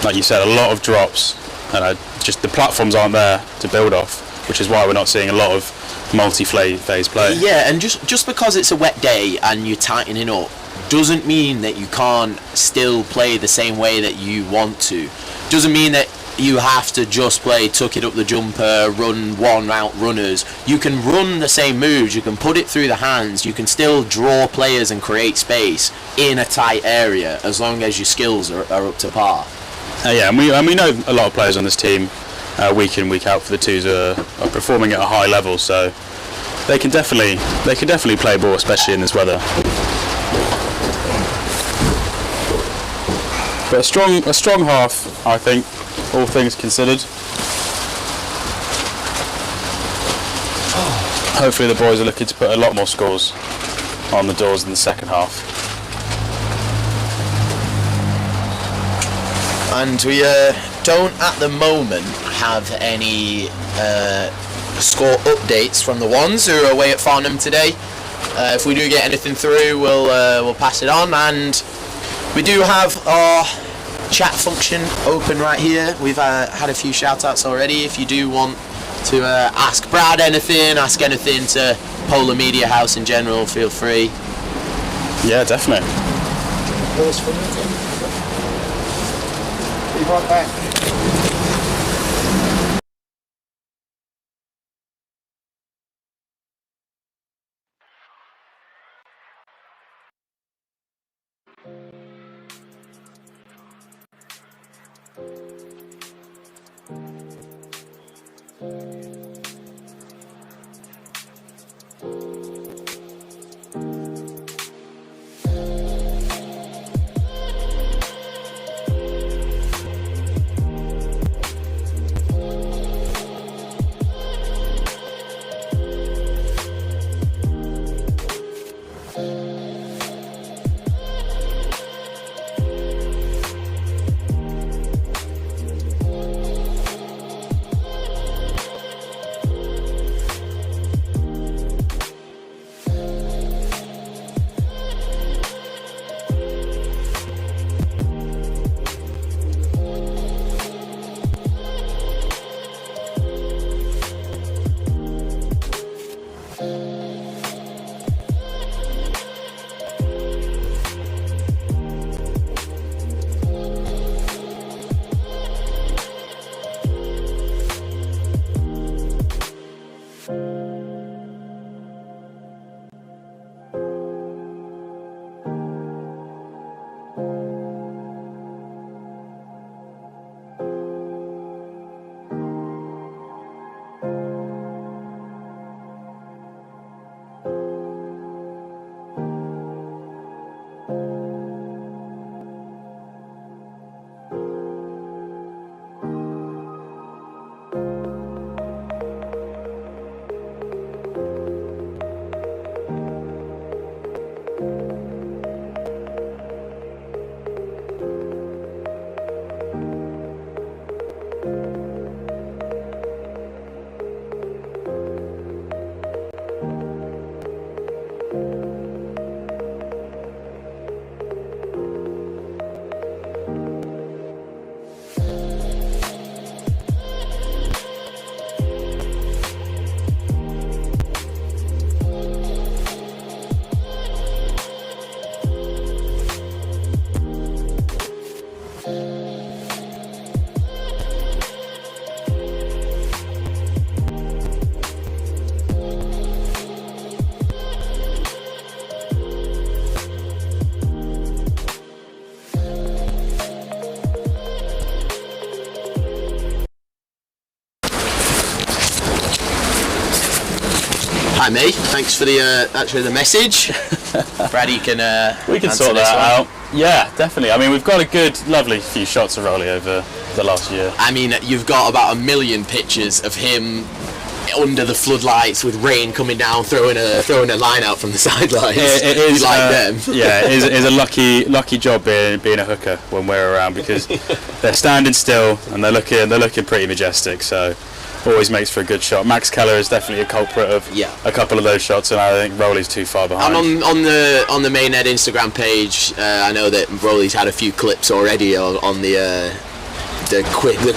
like you said, a lot of drops, and just the platforms aren't there to build off, which is why we're not seeing a lot of multi-phase play. Yeah, and just because it's a wet day and you're tightening up doesn't mean that you can't still play the same way that you want to. Doesn't mean that you have to just play tuck it up the jumper, run one route runners. You can run the same moves, you can put it through the hands, you can still draw players and create space in a tight area as long as your skills are up to par. Yeah, and we know a lot of players on this team week in, week out for the twos are performing at a high level, so they can definitely play ball, especially in this weather. But a strong half, I think, all things considered. Hopefully the boys are looking to put a lot more scores on the doors in the second half. And we don't at the moment have any score updates from the ones who are away at Farnham today. If we do get anything through, we'll pass it on. And We do have our chat function open right here. We've had a few shout outs already. If you do want to ask Brad anything, ask anything to Polar Media House in general, feel free. Yeah, definitely. Pause for a minute. Be right back. Hi mate, thanks for the message. Brad, you can We can answer sort this that one. out. Yeah, definitely. I mean, we've got a good, lovely few shots of Rolly over the last year. I mean, you've got about 1 million pictures of him under the floodlights with rain coming down, throwing a line out from the sidelines. It is You like them. Yeah, it is a lucky job being a hooker when we're around, because they're standing still and they're looking pretty majestic. So always makes for a good shot. Max Keller is definitely a culprit of a couple of those shots, and I think Rolly's too far behind. And on the Maidenhead Instagram page, I know that Rolly's had a few clips already on the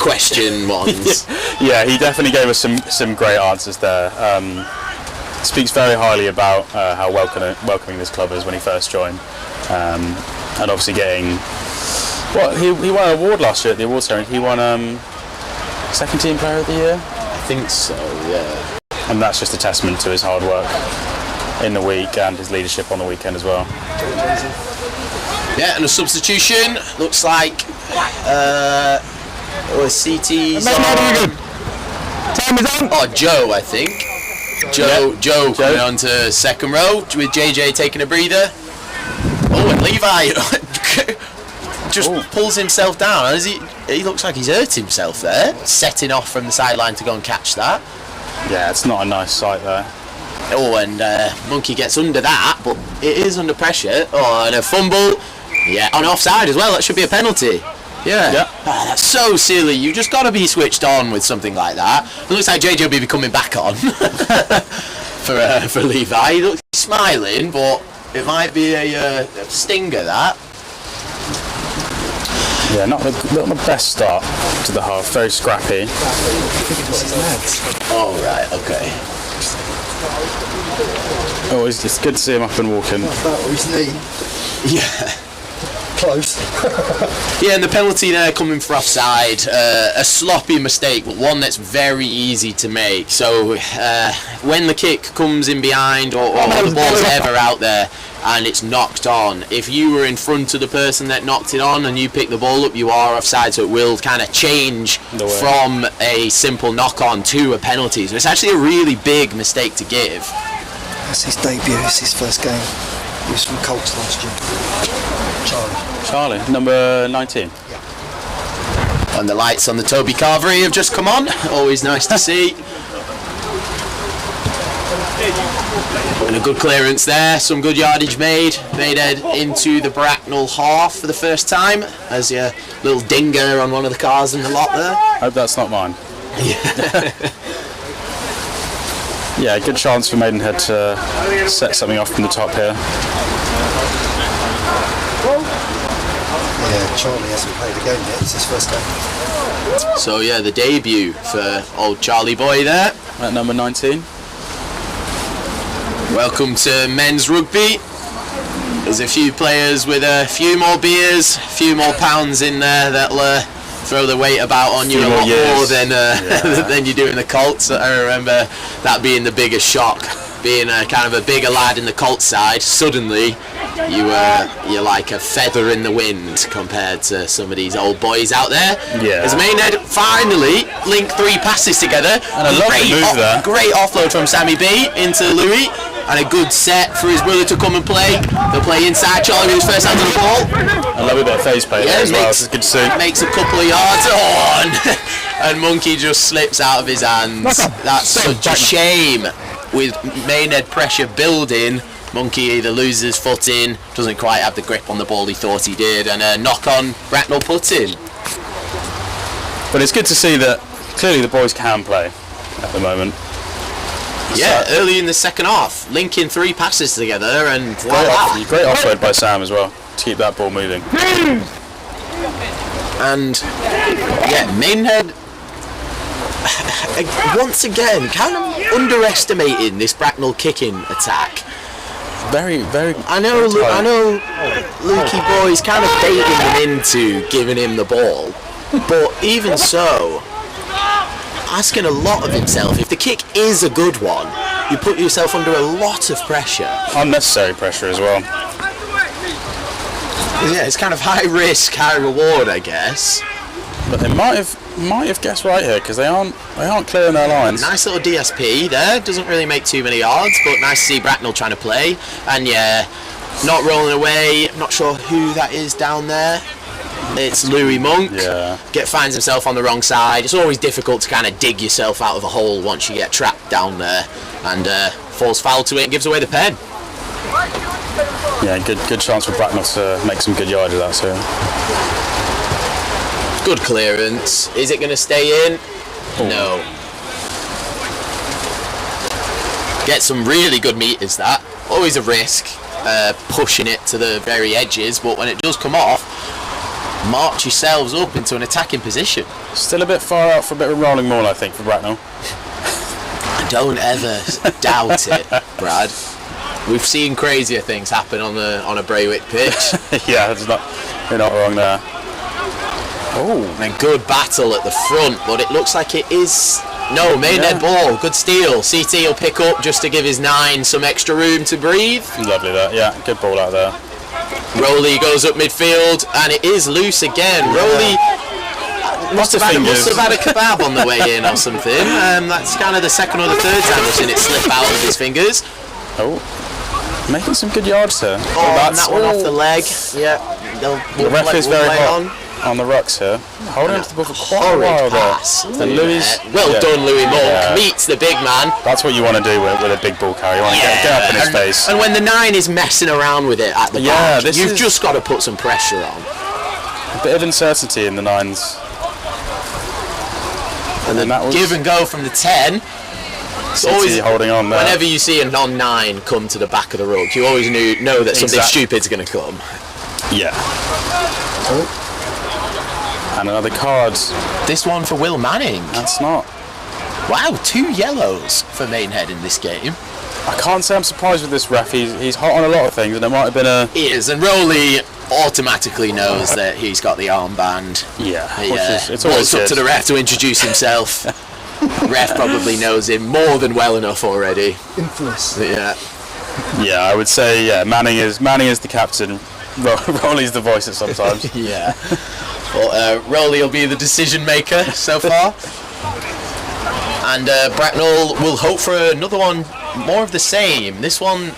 question ones. Yeah, he definitely gave us some great answers there. Speaks very highly about how welcoming this club is when he first joined, and obviously getting he won an award last year at the awards ceremony. He won second team player of the year. I think so, yeah. And that's just a testament to his hard work in the week and his leadership on the weekend as well. Yeah, and a substitution looks like CT's Time is on. Oh, Joe, I think. Joe coming on to second row with JJ taking a breather. Oh, and Levi just pulls himself down. He looks like he's hurt himself there, setting off from the sideline to go and catch that. Yeah, it's not a nice sight there. Oh, and Monkey gets under that, but it is under pressure. Oh, and a fumble. Yeah, on offside as well. That should be a penalty. Yeah. Oh, that's so silly. You just got to be switched on with something like that. It looks like JJ will be coming back on for Levi. He looks smiling, but it might be a stinger, that. Yeah, not the best start to the half. Very scrappy. Oh, right, okay. Oh, it's good to see him up and walking. Yeah. Close. Yeah, and the penalty there coming for offside, a sloppy mistake, but one that's very easy to make. So when the kick comes in behind or the ball's ever out there and it's knocked on, if you were in front of the person that knocked it on and you pick the ball up, you are offside, so it will kind of change from a simple knock-on to a penalty. So it's actually a really big mistake to give. That's his debut, it's his first game. He was from Colts last year. Charlie, number 19. And the lights on the Toby Carvery have just come on. Always nice to see. And a good clearance there. Some good yardage made. Maidenhead into the Bracknell half for the first time. As your little dinger on one of the cars in the lot there. Hope that's not mine. Yeah, good chance for Maidenhead to set something off from the top here. Yeah, Charlie hasn't played a game yet. It's his first game. So yeah, the debut for old Charlie boy there. At number 19. Welcome to men's rugby. There's a few players with a few more beers, a few more pounds in there that'll throw the weight about on you a lot more than than you do in the Colts. I remember that being the biggest shock. Being a kind of a bigger lad in the Colts side, suddenly you're like a feather in the wind compared to some of these old boys out there. Yeah. As Maidenhead finally linked 3 passes together. And a lovely move there. Great offload from Sammy B into Louis. And a good set for his brother to come and play. They'll play inside. Charlie with his first hand on the ball. I love a bit of phase play there as well. It's good to see. Makes a couple of yards. Oh, and Monkey just slips out of his hands. That's such a shame. With Maidenhead pressure building, Monkey either loses his footing, doesn't quite have the grip on the ball he thought he did, and a knock on Bracknell put-in. But it's good to see that clearly the boys can play at the moment. Yeah, early in the second half, linking 3 passes together, and great offload by Sam as well to keep that ball moving. And yeah, Maidenhead once again kind of underestimating this Bracknell kicking attack. Very. I know Lukey boy's kind of baiting him into giving him the ball, but even so, asking a lot of himself. If the kick is a good one, you put yourself under a lot of pressure. Unnecessary pressure as well. Yeah, it's kind of high risk, high reward, I guess. But they might have guessed right here because they aren't clearing their lines. Nice little DSP there. Doesn't really make too many yards, but nice to see Bracknell trying to play. And yeah, not rolling away. I'm not sure who that is down there. It's Louis Monk. Yeah. Finds himself on the wrong side. It's always difficult to kind of dig yourself out of a hole once you get trapped down there, and falls foul to it and gives away the pen. Yeah, good chance for Bracknell to make some good yards of that. So good clearance. Is it going to stay in? Oh. No. Get some really good meters. That always a risk, pushing it to the very edges, but when it does come off, march yourselves up into an attacking position. Still a bit far out for a bit of rolling maul, I think, for Bracknell. Don't ever doubt it, Brad. We've seen crazier things happen on a Braywick pitch. Yeah, you're not wrong there. Oh, and a good battle at the front, but it looks like it is... No, Maidenhead ball, good steal. CT will pick up just to give his 9 some extra room to breathe. Lovely that, yeah, good ball out there. Rowley goes up midfield, and it is loose again. Yeah. Rowley must have had a kebab on the way in or something. That's kind of the second or the third time we've seen it slip out of his fingers. Oh, making some good yards there. Oh, and that one off the leg. Yeah, the ref is very hot on the rucks here. Holding on to the ball for quite a while there. Well done, Louis Monk. Meets the big man. That's what you want to do with a big ball carry. You want to get up in his face. And when the 9 is messing around with it at the back, you've just got to put some pressure on. A bit of uncertainty in the 9s. And then that was give and go from the 10. It's always holding on there. Whenever you see a non-9 come to the back of the rug, you always know that something stupid's going to come. Yeah. And another card. This one for Will Manning. That's not. Wow, 2 yellows for Maidenhead in this game. I can't say I'm surprised with this ref. He's hot on a lot of things, and there might have been a... He is, and Rowley automatically knows that he's got the armband. Yeah, It's always up to the ref to introduce himself. Ref probably knows him more than well enough already. Infamous. Yeah. Yeah, I would say, Manning is the captain. Rowley's the voice at sometimes. Yeah. Well, Rowley will be the decision maker so far. And Bracknell will hope for another one, more of the same. This one,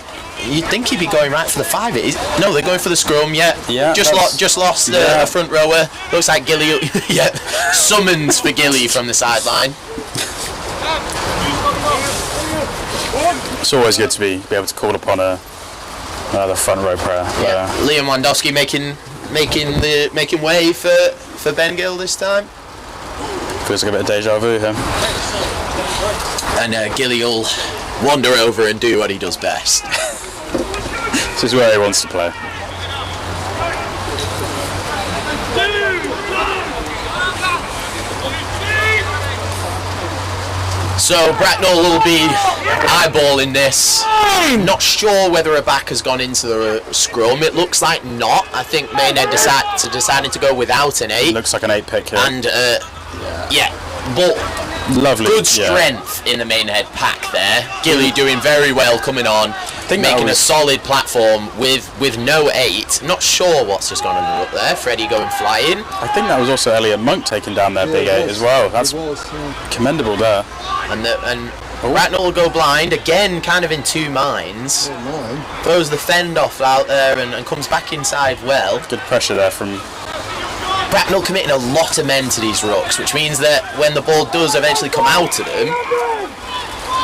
you'd think he'd be going right for the 5. No, they're going for the scrum. Yeah. Just lost a front rower. Looks like Gilly. Yeah. Summons for Gilly from the sideline. It's always good to be able to call upon another front row player. Yeah. Liam Wandowski making way for Ben Gill this time. Feels like a bit of deja vu here. And Gilly will wander over and do what he does best. This is where he wants to play. So Bracknell will be eyeballing this. Not sure whether a back has gone into the scrum. It looks like not. I think Maidenhead decided to go without an 8. Looks like an 8 pick here. And but lovely. Good strength in the Maidenhead pack there. Gilly doing very well coming on, making a solid platform with no 8. Not sure what's just gone up there. Freddie going flying. I think that was also Elliot Monk taking down their big 8 as well. That's commendable there. And Bracknell will go blind again, kind of in 2 minds. Throws the fend off out there and comes back inside well. Good pressure there from Bracknell committing a lot of men to these rucks, which means that when the ball does eventually come out of them,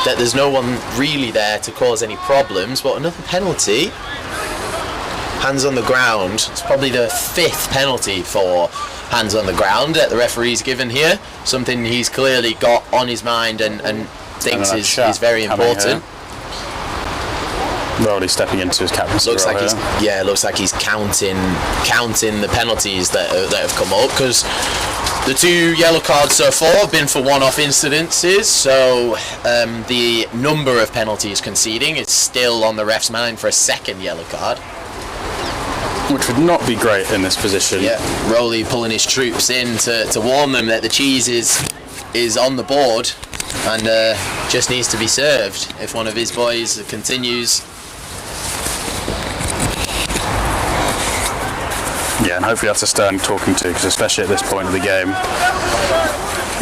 that there's no one really there to cause any problems. But another penalty. Hands on the ground. It's probably the 5th penalty for hands on the ground that the referee's given here. Something he's clearly got on his mind and thinks is very important. Rowley stepping into his captaincy. Looks like he's counting the penalties that have come up, because the 2 yellow cards so far have been for one-off incidences. So the number of penalties conceding is still on the ref's mind for a 2nd yellow card, which would not be great in this position. Yeah, Rowley pulling his troops in to warn them that the cheese is on the board and just needs to be served if one of his boys continues. Yeah, and hopefully that's a stern talking to, because especially at this point of the game.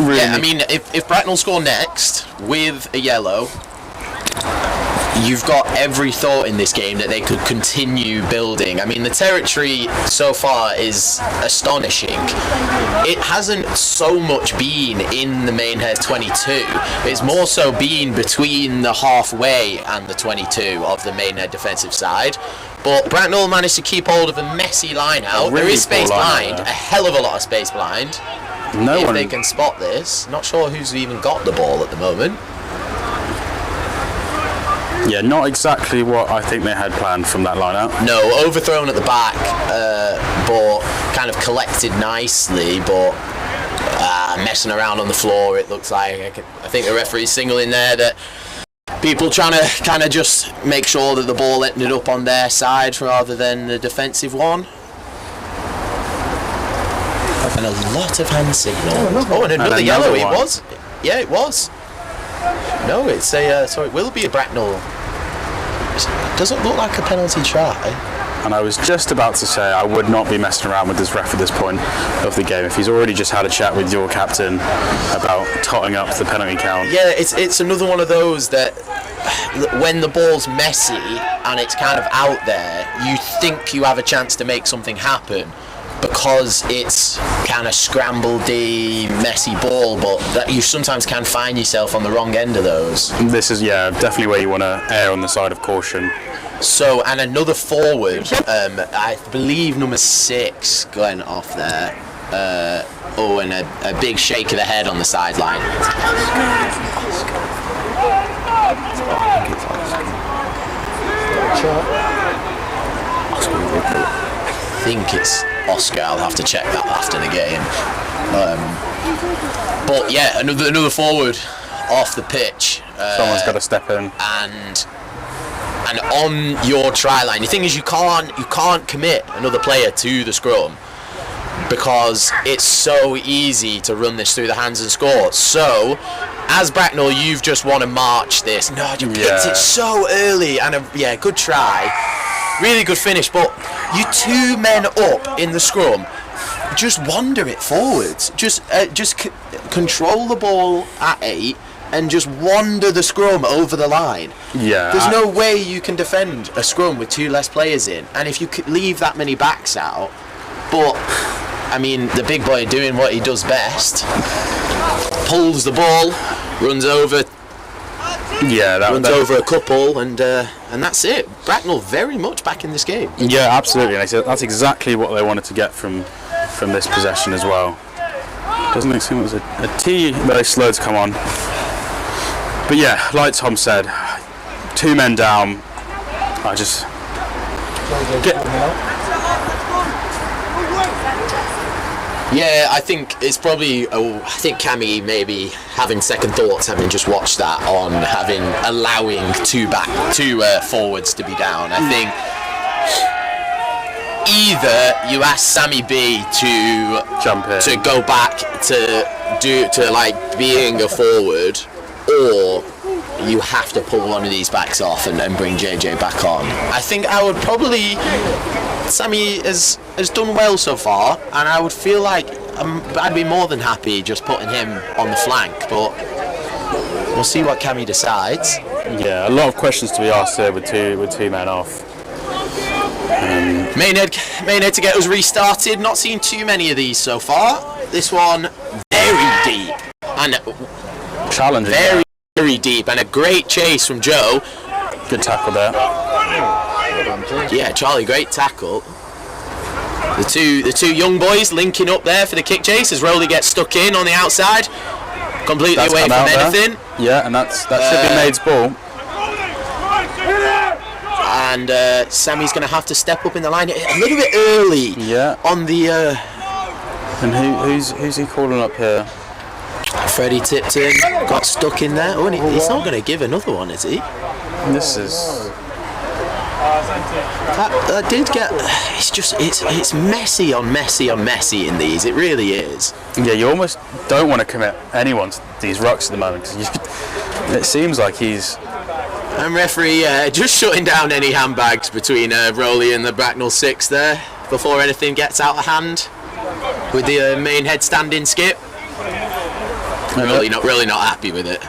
Really I mean, if Bracknell score next with a yellow, you've got every thought in this game that they could continue building. I mean, the territory so far is astonishing. It hasn't so much been in the Maidenhead 22. It's more so been between the halfway and the 22 of the Maidenhead defensive side. But Bracknell managed to keep hold of a messy line out. There is space blind, a hell of a lot of space blind. If they can spot this. Not sure who's even got the ball at the moment. Yeah, not exactly what I think they had planned from that line out. No, overthrown at the back, but kind of collected nicely, but messing around on the floor, it looks like. I think the referee's signaling there that people trying to kind of just make sure that the ball ended up on their side rather than the defensive one. And a lot of hand signal. And another yellow. It was. Yeah, it was. No, it's so it will be a Bracknell. It doesn't look like a penalty try. And I was just about to say I would not be messing around with this ref at this point of the game. If he's already just had a chat with your captain about totting up the penalty count. Yeah, it's another one of those that when the ball's messy and it's kind of out there, you think you have a chance to make something happen, because it's kind of scrambledy, messy ball, but that you sometimes can find yourself on the wrong end of those. This is, definitely where you want to err on the side of caution. So, and another forward, I believe number 6 going off there. And a big shake of the head on the sideline. I think it's Oscar. I'll have to check that after the game. But yeah, another forward off the pitch. Someone's got to step in. And on your try line, the thing is you can't commit another player to the scrum because it's so easy to run this through the hands and score. So, as Bracknell, you've just want to march this. No, you picked it so early, and good try, really good finish. But you 2 men up in the scrum, just wander it forwards. Just control the ball at 8. And just wander the scrum over the line. Yeah. There's no way you can defend a scrum with 2 less players in. And if you could leave that many backs out, but I mean, the big boy doing what he does best, pulls the ball, runs over. Yeah, runs over a couple, and that's it. Bracknell very much back in this game. Yeah, absolutely. And that's exactly what they wanted to get from this possession as well. Doesn't it seem it was a tee very slow to come on. But yeah, like Tom said, 2 men down. I just Yeah, I think it's probably. I think Cammy maybe having second thoughts, having just watched that on allowing 2 forwards to be down. I think either you ask Sammy B to jump in, to go back to being a forward, or you have to pull one of these backs off and bring JJ back on. I think I would probably. Sammy has done well so far, and I would feel like I'd be more than happy just putting him on the flank, but we'll see what Cammy decides. Yeah, a lot of questions to be asked here with two men off. Maidenhead to get us restarted. Not seen too many of these so far. This one very deep and challenging. Very deep, and a great chase from Joe. Good tackle there. Yeah, Charlie, great tackle. The two young boys linking up there for the kick chase as Rowley gets stuck in on the outside, completely That's away from anything. Yeah, and that should be Maids' ball. And Sammy's going to have to step up in the line a little bit early. Yeah. On the. And who's he calling up here? Freddie Tipton got stuck in there. Oh, and he's not going to give another one, is he? This is. That did get. It's messy on messy on messy in these. It really is. Yeah, you almost don't want to commit anyone to these rucks at the moment because it seems like he's. And referee just shutting down any handbags between Rowley and the Bracknell 6 there before anything gets out of hand with the Maidenhead standing skip. Really not happy with it.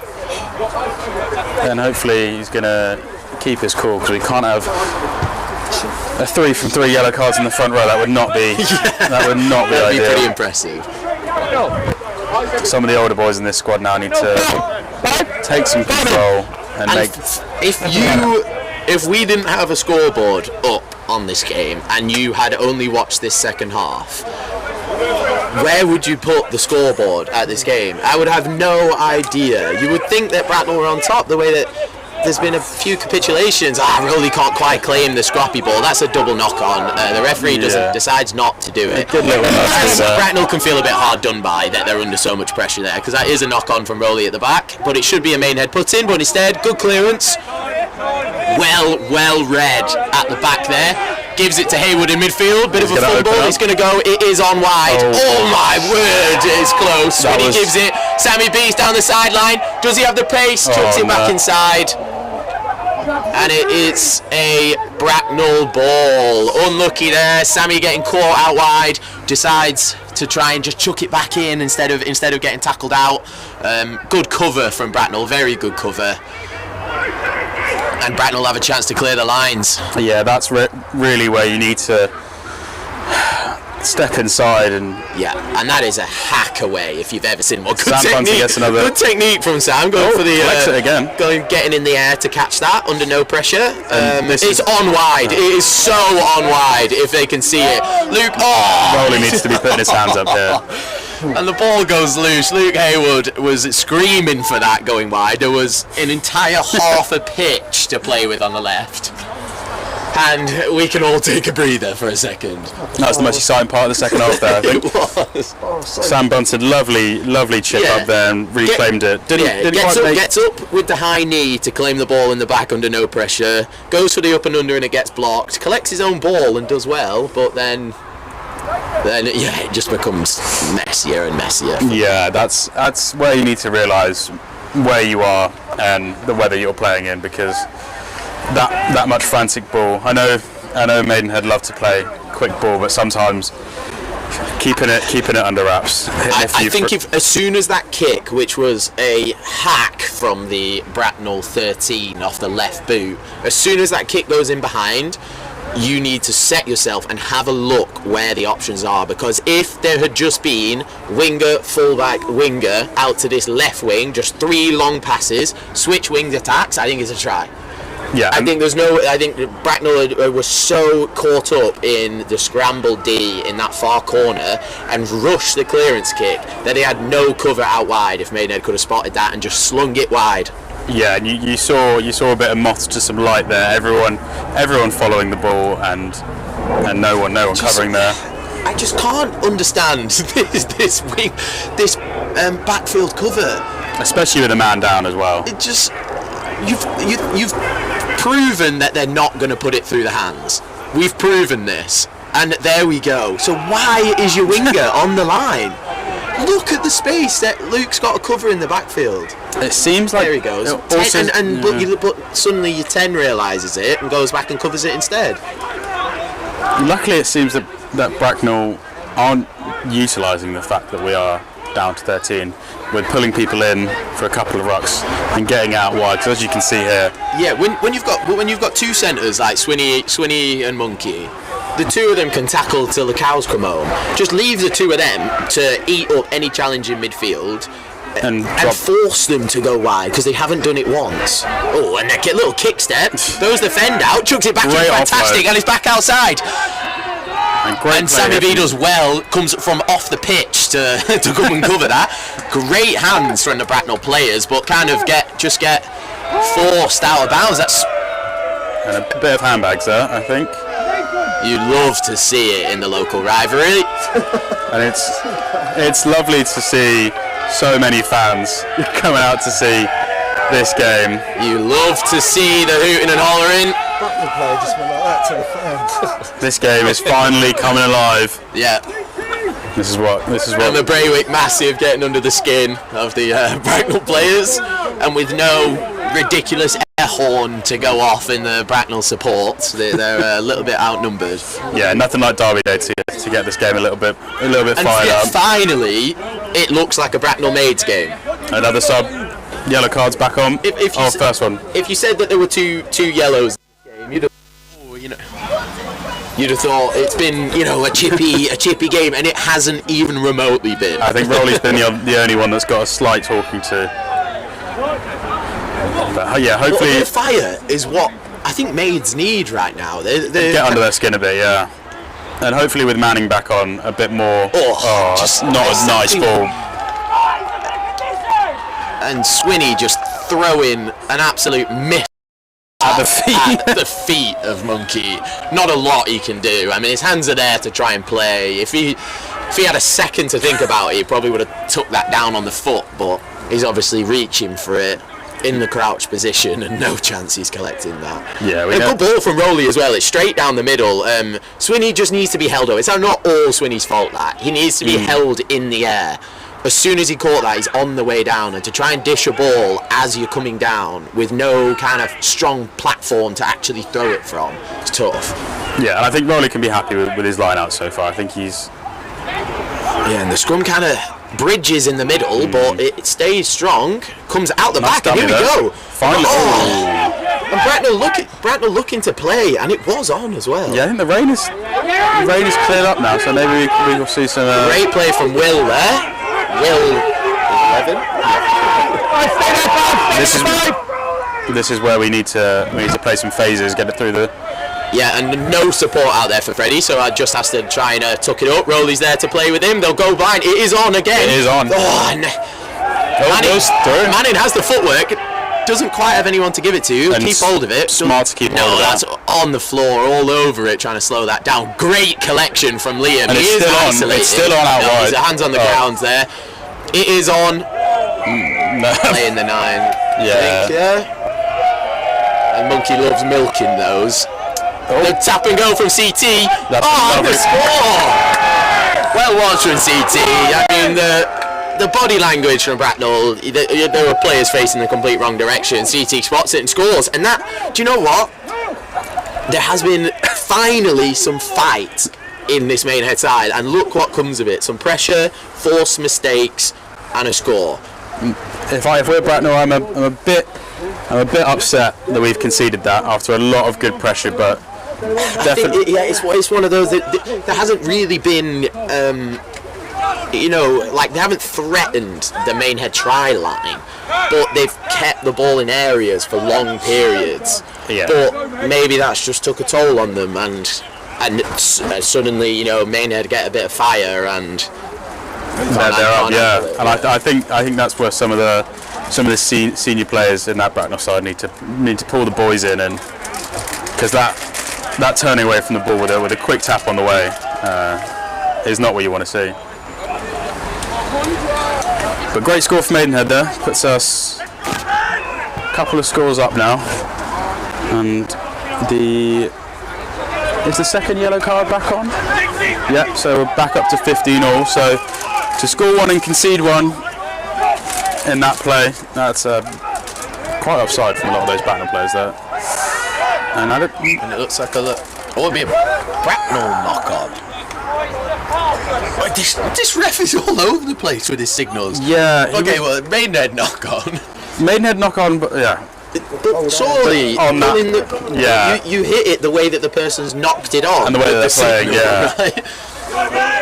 And hopefully he's going to keep his cool because we can't have a 3 from 3 yellow cards in the front row. That would not be. That would not be That'd ideal. Be pretty impressive. Some of the older boys in this squad now need to take some control and make. If we didn't have a scoreboard up on this game and you had only watched this second half, where would you put the scoreboard at this game? I would have no idea. You would think that Bracknell were on top the way that there's been a few capitulations. Rowley can't quite claim the scrappy ball. That's a double knock on. The referee decides not to do it. Bracknell can feel a bit hard done by that they're under so much pressure there because that is a knock on from Rowley at the back. But it should be a Maidenhead put in. But instead, good clearance. Well read at the back there. Gives it to Haywood in midfield. Bit of a fumble. It's going to go. It is on wide. Oh my word! It's close. When he gives it, Sammy B's down the sideline. Does he have the pace? Chucks it back inside. And it's a Bracknell ball. Unlucky there. Sammy getting caught out wide. Decides to try and just chuck it back in instead of getting tackled out. Good cover from Bracknell. Very good cover. And Bracknell have a chance to clear the lines. Yeah, that's really where you need to step inside and. Yeah, and that is a hack away if you've ever seen one. Good Sam technique. Good technique from Sam. Going for the getting in the air to catch that under no pressure. It's on wide. It is so on wide if they can see it. Luke. Rowley needs to be putting his hands up here. And the ball goes loose. Luke Haywood was screaming for that going wide. There was an entire half a pitch to play with on the left. and we can all take a breather for a second. That was the most exciting part of the second half there, I think. It was. Sam Bunted, lovely chip up there and reclaimed it. Gets up with the high knee to claim the ball in the back under no pressure, goes for the up and under and it gets blocked, collects his own ball and does well, but then it just becomes messier and messier. Yeah, that's where you need to realise where you are and the weather you're playing in, because that much frantic ball. I know Maidenhead love to play quick ball, but sometimes keeping it under wraps. I think if as soon as that kick, which was a hack from the Bracknell 13 off the left boot, as soon as that kick goes in behind, you need to set yourself and have a look where the options are, because if there had just been winger, fullback, winger out to this left wing, just 3 long passes, switch wings attacks, I think it's a try. Yeah, I think Bracknell was so caught up in the scramble D in that far corner and rushed the clearance kick that they had no cover out wide. If Maidenhead could have spotted that and just slung it wide. Yeah, and you saw a bit of moth to some light there. Everyone following the ball and no one covering there. I just can't understand this backfield cover, especially with a man down as well. It just you've proven that they're not going to put it through the hands. We've proven this, and there we go. So why is your winger on the line? Look at the space that Luke's got to cover in the backfield. It seems like there he goes. But suddenly your 10 realises it and goes back and covers it instead. Luckily, it seems that Bracknell aren't utilising the fact that we are down to 13 with pulling people in for a couple of rucks and getting out wide. Because as you can see here, yeah, when you've got 2 centres like Swinney and Monkey, the 2 of them can tackle till the cows come home. Just leave the 2 of them to eat up any challenge in midfield and force them to go wide, because they haven't done it once. Oh, and a little kick step, throws the fend out, chucks it back to fantastic, and it's back outside. And Sammy B does well, comes from off the pitch to come and cover that. Great hands from the Bracknell players, but kind of get forced out of bounds. And a bit of handbags there, I think. You'd love to see it in the local rivalry. And it's lovely to see so many fans coming out to see this game. You love to see the hooting and hollering. Bracknell player just went like that to the fans. This game is finally coming alive. Yeah. This is what. And the Braywick massive getting under the skin of the Bracknell players, and with no ridiculous air horn to go off in the Bracknell support, they're a little bit outnumbered. Yeah, nothing like Derby Day to get this game a little bit fired up. Finally, it looks like a Bracknell Maids game. Another sub. Yellow cards back on. First one. If you said that there were two yellows in the game, you'd have thought it's been, a chippy game, and it hasn't even remotely been. I think Rowley's been the only one that's got a slight talking to. But, yeah, hopefully. Well, the fire is what I think Maids need right now. They get under their skin a bit, yeah. And hopefully with Manning back on a bit more. Just not as nice ball. And Swinney just throwing an absolute miss at the feet of Monkey. Not a lot he can do. I mean, his hands are there to try and play. If he had a second to think about it, he probably would have took that down on the foot, but he's obviously reaching for it in the crouch position, and no chance he's collecting that. Yeah, a good ball from Rowley as well. It's straight down the middle. Swinney just needs to be held over. It's not all Swinney's fault that he needs to be held in the air. As soon as he caught that, he's on the way down, and to try and dish a ball as you're coming down with no kind of strong platform to actually throw it from, it's tough. Yeah, and I think Rowley can be happy with his line out so far. I think he's... Yeah, and the scrum kind of bridges in the middle, but it stays strong, comes out the back, and here we go. Finally. And Bracknell looking to play, and it was on as well. Yeah, I think the rain is cleared up now, so maybe we will see some... Great play from Will there. Will 11. This is where we need to play some phases, get it through the... Yeah, and no support out there for Freddie, so I just has to try and tuck it up. Rowley's there to play with him. They'll go blind. It is on again. It is on. Oh, Manning has the footwork. doesn't quite have anyone to give it to. And keep hold of it. Smart to keep hold of that. No, that's on the floor, all over it, trying to slow that down. Great collection from Liam. And he it's is still on. isolated. It's still on out wide. His hands on the ground there. It is on. No. Playing the 9. Yeah. And Monkey loves milking those. The tap and go from CT. That's the score! Well watched from CT. I mean, the body language from Bracknell, there were players facing the complete wrong direction. CT spots it and scores. And that, do you know what? There has been finally some fight in this Maidenhead side, and look what comes of it. Some pressure, forced mistakes, and a score. If we're Bracknell, I'm a bit upset that we've conceded that after a lot of good pressure, but definitely. It's one of those that there hasn't really been, they haven't threatened the Maidenhead try line, but they've kept the ball in areas for long periods. Yeah. But maybe that's just took a toll on them, and suddenly, Maidenhead get a bit of fire and. They're up, yeah, and I think that's where some of the senior players in that Bracknell side need to pull the boys in, and because that turning away from the ball with a quick tap on the way is not what you want to see. But great score for Maidenhead there, puts us a couple of scores up now, and is the second yellow card back on? Yeah, so we're back up to 15 all. So to score 1 and concede 1 in that play, that's quite offside from a lot of those Bracknell players there. And it looks like it'll be a Bracknell knock-on. This ref is all over the place with his signals. Yeah. Maidenhead knock-on. Maidenhead knock-on, but yeah. But surely, you hit it the way that the person's knocked it on. And the way that they're playing, yeah. Right?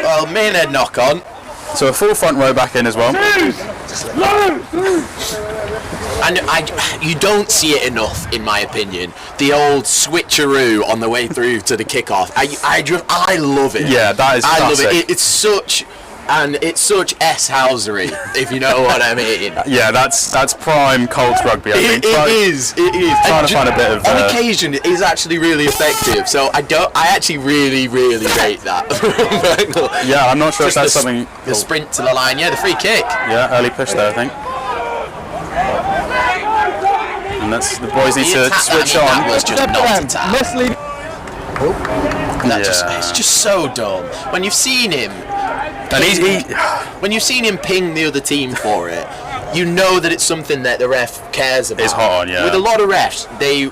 Well, Maidenhead knock-on. So a full front row back in as well. And you don't see it enough, in my opinion. The old switcheroo on the way through to the kickoff. I love it. Yeah, that is classic. I love it. It's such S-housery, if you know what I mean. Yeah, that's prime Colts rugby. I think. It is. Trying to find a bit of. On occasion, it is actually really effective. So I actually really, really rate that. Yeah, I'm not sure if that's something. The sprint to the line, the free kick. Yeah, early push there, I think. And that's the boys need to switch on. That was just not a tap. It's just so dumb. When you've seen him. And when you've seen him ping the other team for it, you know that it's something that the ref cares about. It's hot on, yeah. With a lot of refs, they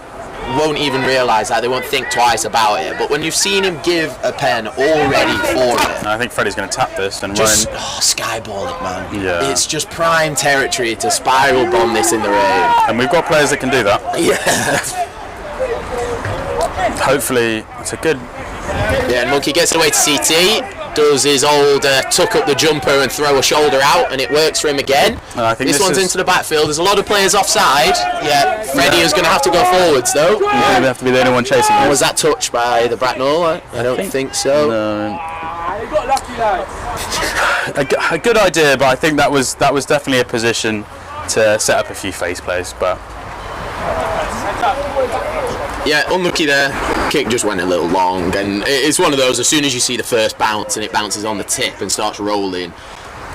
won't even realise that, they won't think twice about it. But when you've seen him give a pen already for it, I think Freddie's going to tap this and just skyball it, man. Yeah. It's just prime territory to spiral bomb this in the rain. And we've got players that can do that. Yeah. Hopefully, it's a good. Yeah, and Monkey gets away to CT. Does his old tuck up the jumper and throw a shoulder out, and it works for him again. I think this one's into the backfield. There's a lot of players offside. Yeah, Freddie is going to have to go forwards though. He's going to have to be the only one chasing him. Was that touched by the Bracknell? I don't think so. No. A good idea, but I think that was definitely a position to set up a few face plays, but. Yeah, unlucky there. Kick just went a little long, and it's one of those, as soon as you see the first bounce and it bounces on the tip and starts rolling,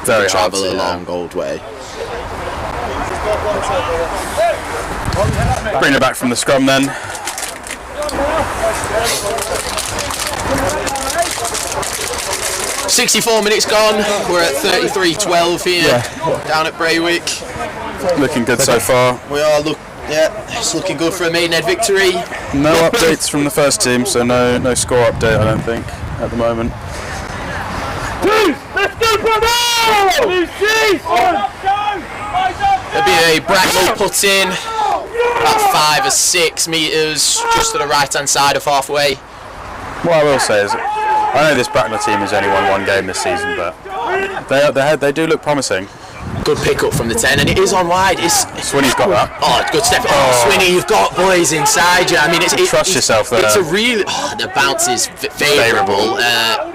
very hard travel a long old way. Bring it back from the scrum then. "64 minutes gone. We're at 33-12 here, down at Braywick. Looking good so far. We are it's looking good for a Maidenhead victory. No updates from the first team, so no score update, I don't think, at the moment. There'll be a Bracknell put in, about 5 or 6 metres, just to the right-hand side of halfway. What I will say is, I know this Bracknell team has only won 1 game this season, but they do look promising. Good pick up from the 10, and it is on wide. Swinney's got that. Oh, good step. Swinney, you've got boys inside you. I mean, trust yourself there. It's a really. The bounce is favourable.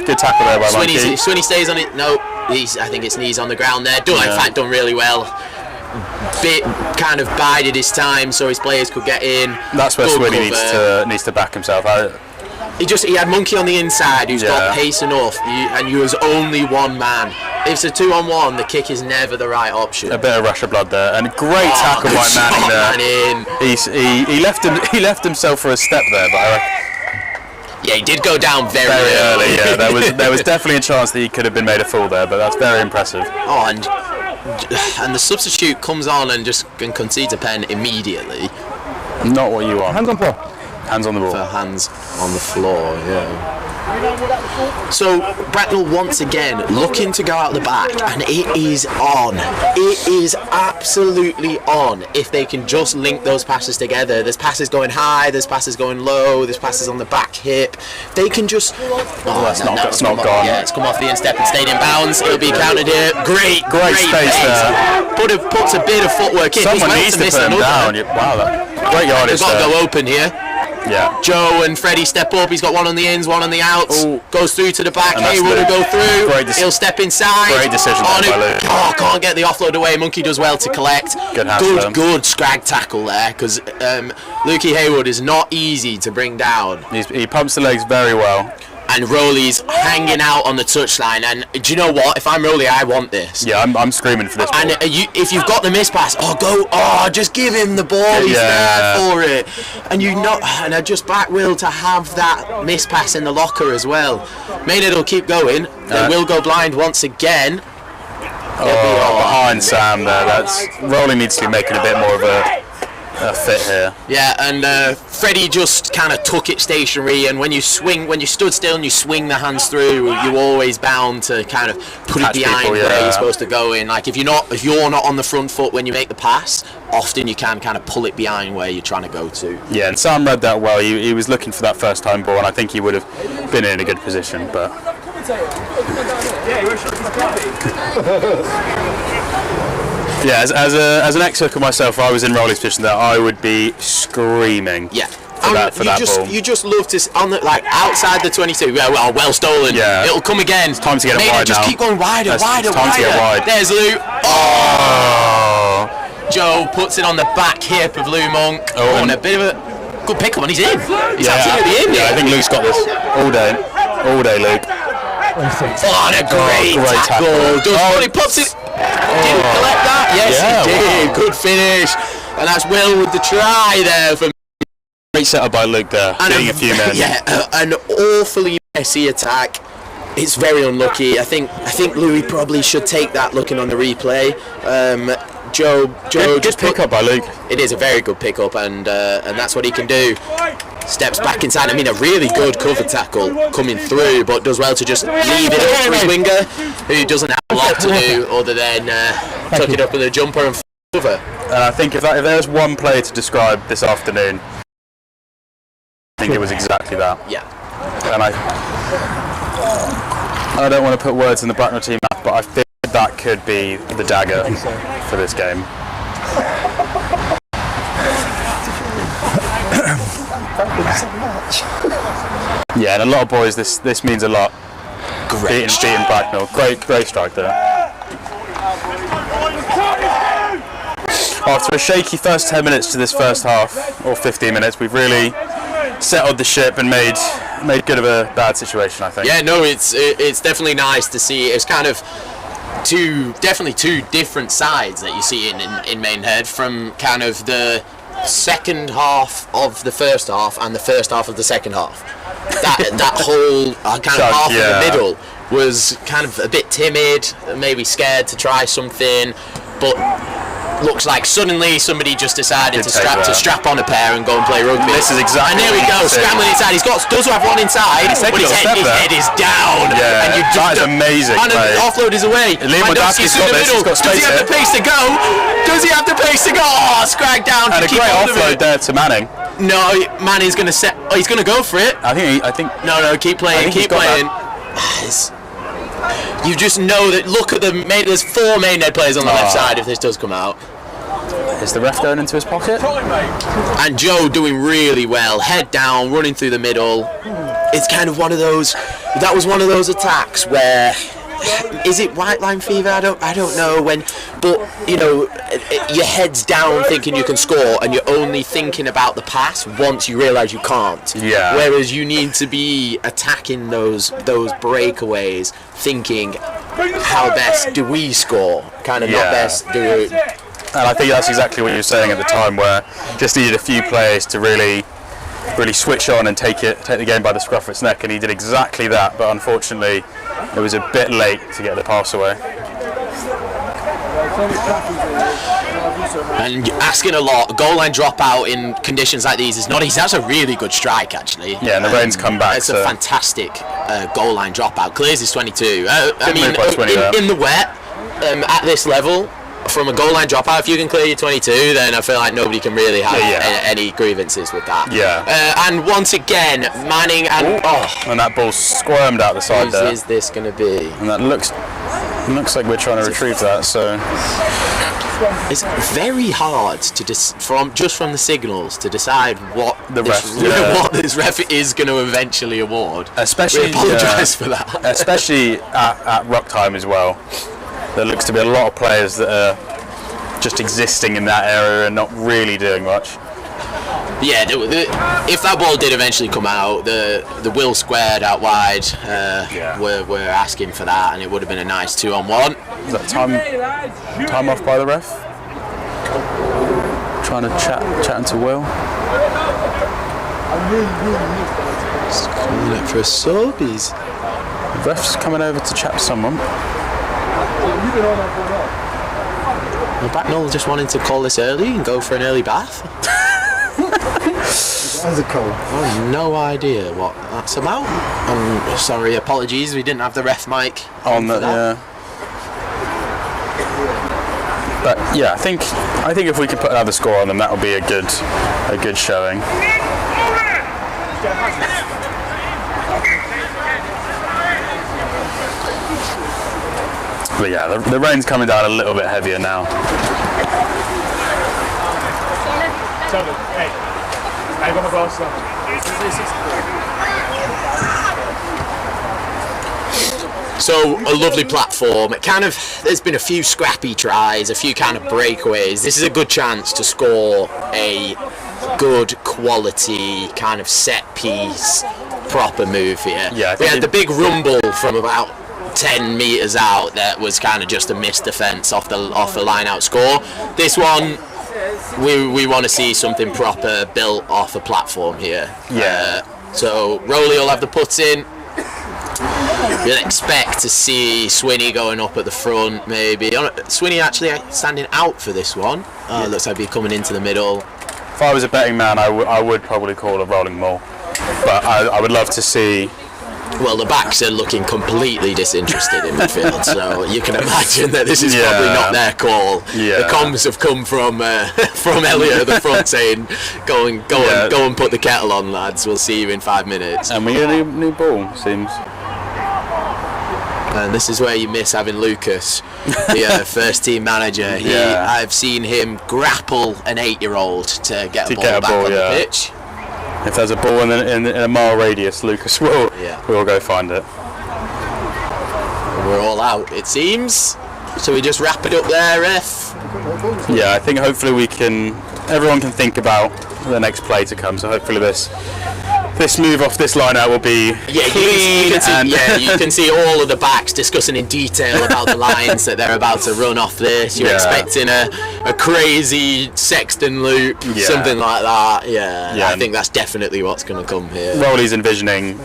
Good tackle there by Monkey. Swinney stays on it. No, I think it's knees on the ground there. In fact, done really well. kind of bided his time so his players could get in. That's where Good Sweeney needs to back himself. He had Monkey on the inside who's got pace enough, and you was only one man. If it's a 2-on-1, the kick is never the right option. A bit of rush of blood there, and great tackle by Manning there. He left himself for a step there, but yeah, he did go down very early. Yeah, there was definitely a chance that he could have been made a fool there, but that's very impressive. Oh, and the substitute comes on and concedes a pen immediately. Not what you want. Hands on floor. Hands on the ball. For hands on the floor, yeah. So Bracknell once again looking to go out the back, and it is on. It is absolutely on. If they can just link those passes together, there's passes going high, there's passes going low, there's passes on the back hip. They can just. That's not gone. Yeah, it's come off the instep and stayed in bounds. It'll be counted here. Great space there. Puts a bit of footwork in. Someone needs to put him down. Wow, great yardage. They've got to go open here. Yeah. Joe and Freddie step up. He's got one on the ins, one on the outs. Ooh. Goes through to the back. Haywood will go through. He'll step inside. Great decision by Luke. Can't get the offload away. Monkey does well to collect. Good scrag tackle there, because Lukey Haywood is not easy to bring down. He pumps the legs very well. And Rowley's hanging out on the touchline, and do you know what? If I'm Rowley, I want this. Yeah, I'm screaming for this ball. And if you've got the miss pass, just give him the ball. He's there for it. And I just back Will to have that miss pass in the locker as well. Maidenhead will keep going. They will go blind once again. Behind Sam there. Rowley needs to be making a bit more of a fit here. Yeah, and Freddie just kind of took it stationary, and when you stood still and you swing the hands through, you're always bound to kind of put it behind where you're supposed to go in. Like if you're not on the front foot when you make the pass, often you can kind of pull it behind where you're trying to go to. Yeah, and Sam read that well. He was looking for that first time ball, and I think he would have been in a good position, but yeah, as an ex-hooker myself, if I was in Rowley's position there, I would be screaming. Yeah. For that ball. You just love to outside the 22. Well stolen. Yeah. It'll come again. It's time to get it wide just now. keep going wider. To get wide. There's Lou. Oh! Joe puts it on the back hip of Lou Monk. And a bit of a good pick up, and he's in. He's absolutely in. Yeah, I think Luke's got this all day, Luke. And a great tackle. He pops it. Didn't collect that. Yes, he did. Good finish. And that's Will with the try there for. Great setup by Luke there, beating a few men. Yeah, an awfully messy attack. It's very unlucky. I think Louis probably should take that looking on the replay. Joe just pick up by Luke. It is a very good pick up, and that's what he can do. Steps back inside. I mean, a really good cover tackle coming through, but does well to just leave it up for his winger, who doesn't have a lot to do other than tuck it up with a jumper and cover. And I think if there's one player to describe this afternoon, I think it was exactly that. Yeah. And I don't want to put words in the Bracknell team mouth, but I think that could be the dagger for this game. Yeah, and a lot of boys, this means a lot. Great beating Bracknell. Great strike there. After a shaky first 10 minutes to this first half, or 15 minutes, we've really settled the ship and made good of a bad situation, I think. Yeah, no, it's definitely nice to see. It's kind of two different sides that you see in Maidenhead, from kind of the second half of the first half and the first half of the second half. That whole kind of half of the middle was kind of a bit timid, maybe scared to try something, but looks like suddenly somebody just decided to strap on a pair and go and play rugby. This is exactly. And there we go, scrambling inside. Does have one inside, but his head is down. Yeah, and that is amazing. And the offload is away. Liam Wadowski's got this. He's got space. Does he have the pace to go? Does he have the pace to go? Oh, scrag down. And a great offload there to Manning. No, Manning's going to set. Oh, he's going to go for it. I think. No, keep playing. Keep playing. You just know that. Look at them. There's 4 Maidenhead players on the left side if this does come out. Is the ref going into his pocket? And Joe doing really well, head down, running through the middle. It's kind of one of those. That was one of those attacks where is it white line fever? I don't know but you know, your head's down thinking you can score, and you're only thinking about the pass once you realise you can't. Yeah. Whereas you need to be attacking those breakaways, thinking, how best do we score? Kind of not best do. And I think that's exactly what you were saying at the time, where just needed a few players to really switch on and take the game by the scruff of its neck, and he did exactly that. But unfortunately, it was a bit late to get the pass away. And asking a lot, goal line dropout in conditions like these is not easy. That's a really good strike, actually. Yeah, and the rain's come back. It's a fantastic goal line dropout. Clears his 22. I mean, in the wet, at this level, from a goal line dropout, if you can clear your 22, then I feel like nobody can really have any grievances with that. Yeah. And once again, Manning and and that ball squirmed out the side there. Who is this going to be? And that looks like we're trying to retrieve that. So it's very hard to from the signals to decide what what this ref is going to eventually award. Especially, we apologise for that. Especially at ruck time as well. There looks to be a lot of players that are just existing in that area and not really doing much. Yeah, if that ball did eventually come out, the Will squared out wide, we're asking for that, and it would have been a nice 2-on-1. Is that time off by the ref? Trying to chatting to Will. Just calling it for a sub. The ref's coming over to chat to someone. Well, Bracknell just wanting to call this early and go for an early bath. How's it cold? Oh, no idea what that's about. I'm sorry, apologies, we didn't have the ref mic on that. Yeah. But yeah, I think if we could put another score on them, that would be a good showing. But yeah, the rain's coming down a little bit heavier now. So a lovely platform. There's been a few scrappy tries, a few kind of breakaways. This is a good chance to score a good quality kind of set piece proper move here. Yeah, we had the big rumble from about 10 metres out that was kind of just a missed defence off the line out score. This one, we want to see something proper built off a platform here. Yeah. So Rowley will have the puts in. You'll expect to see Swinney going up at the front, maybe. Swinney actually standing out for this one. Looks like he'll be coming into the middle. If I was a betting man, I would probably call a rolling maul. But I would love to see. Well, the backs are looking completely disinterested in midfield, so you can imagine that this is probably not their call. Yeah. The comms have come from Elliot at the front saying, go and put the kettle on, lads. We'll see you in 5 minutes. And we get a new ball, seems. And this is where you miss having Lucas, the first team manager. I've seen him grapple an 8-year-old to get a ball back on the pitch. If there's a ball in a mile radius, Lucas will go find it. We're all out, it seems. So we just wrap it up there, ref? Yeah, I think hopefully everyone can think about the next play to come. So hopefully this move off this line out will be clean. You can see all of the backs discussing in detail about the lines that they're about to run off this. You're expecting a crazy Sexton loop, something like that. Yeah, I think that's definitely what's going to come here. Rowley's envisioning.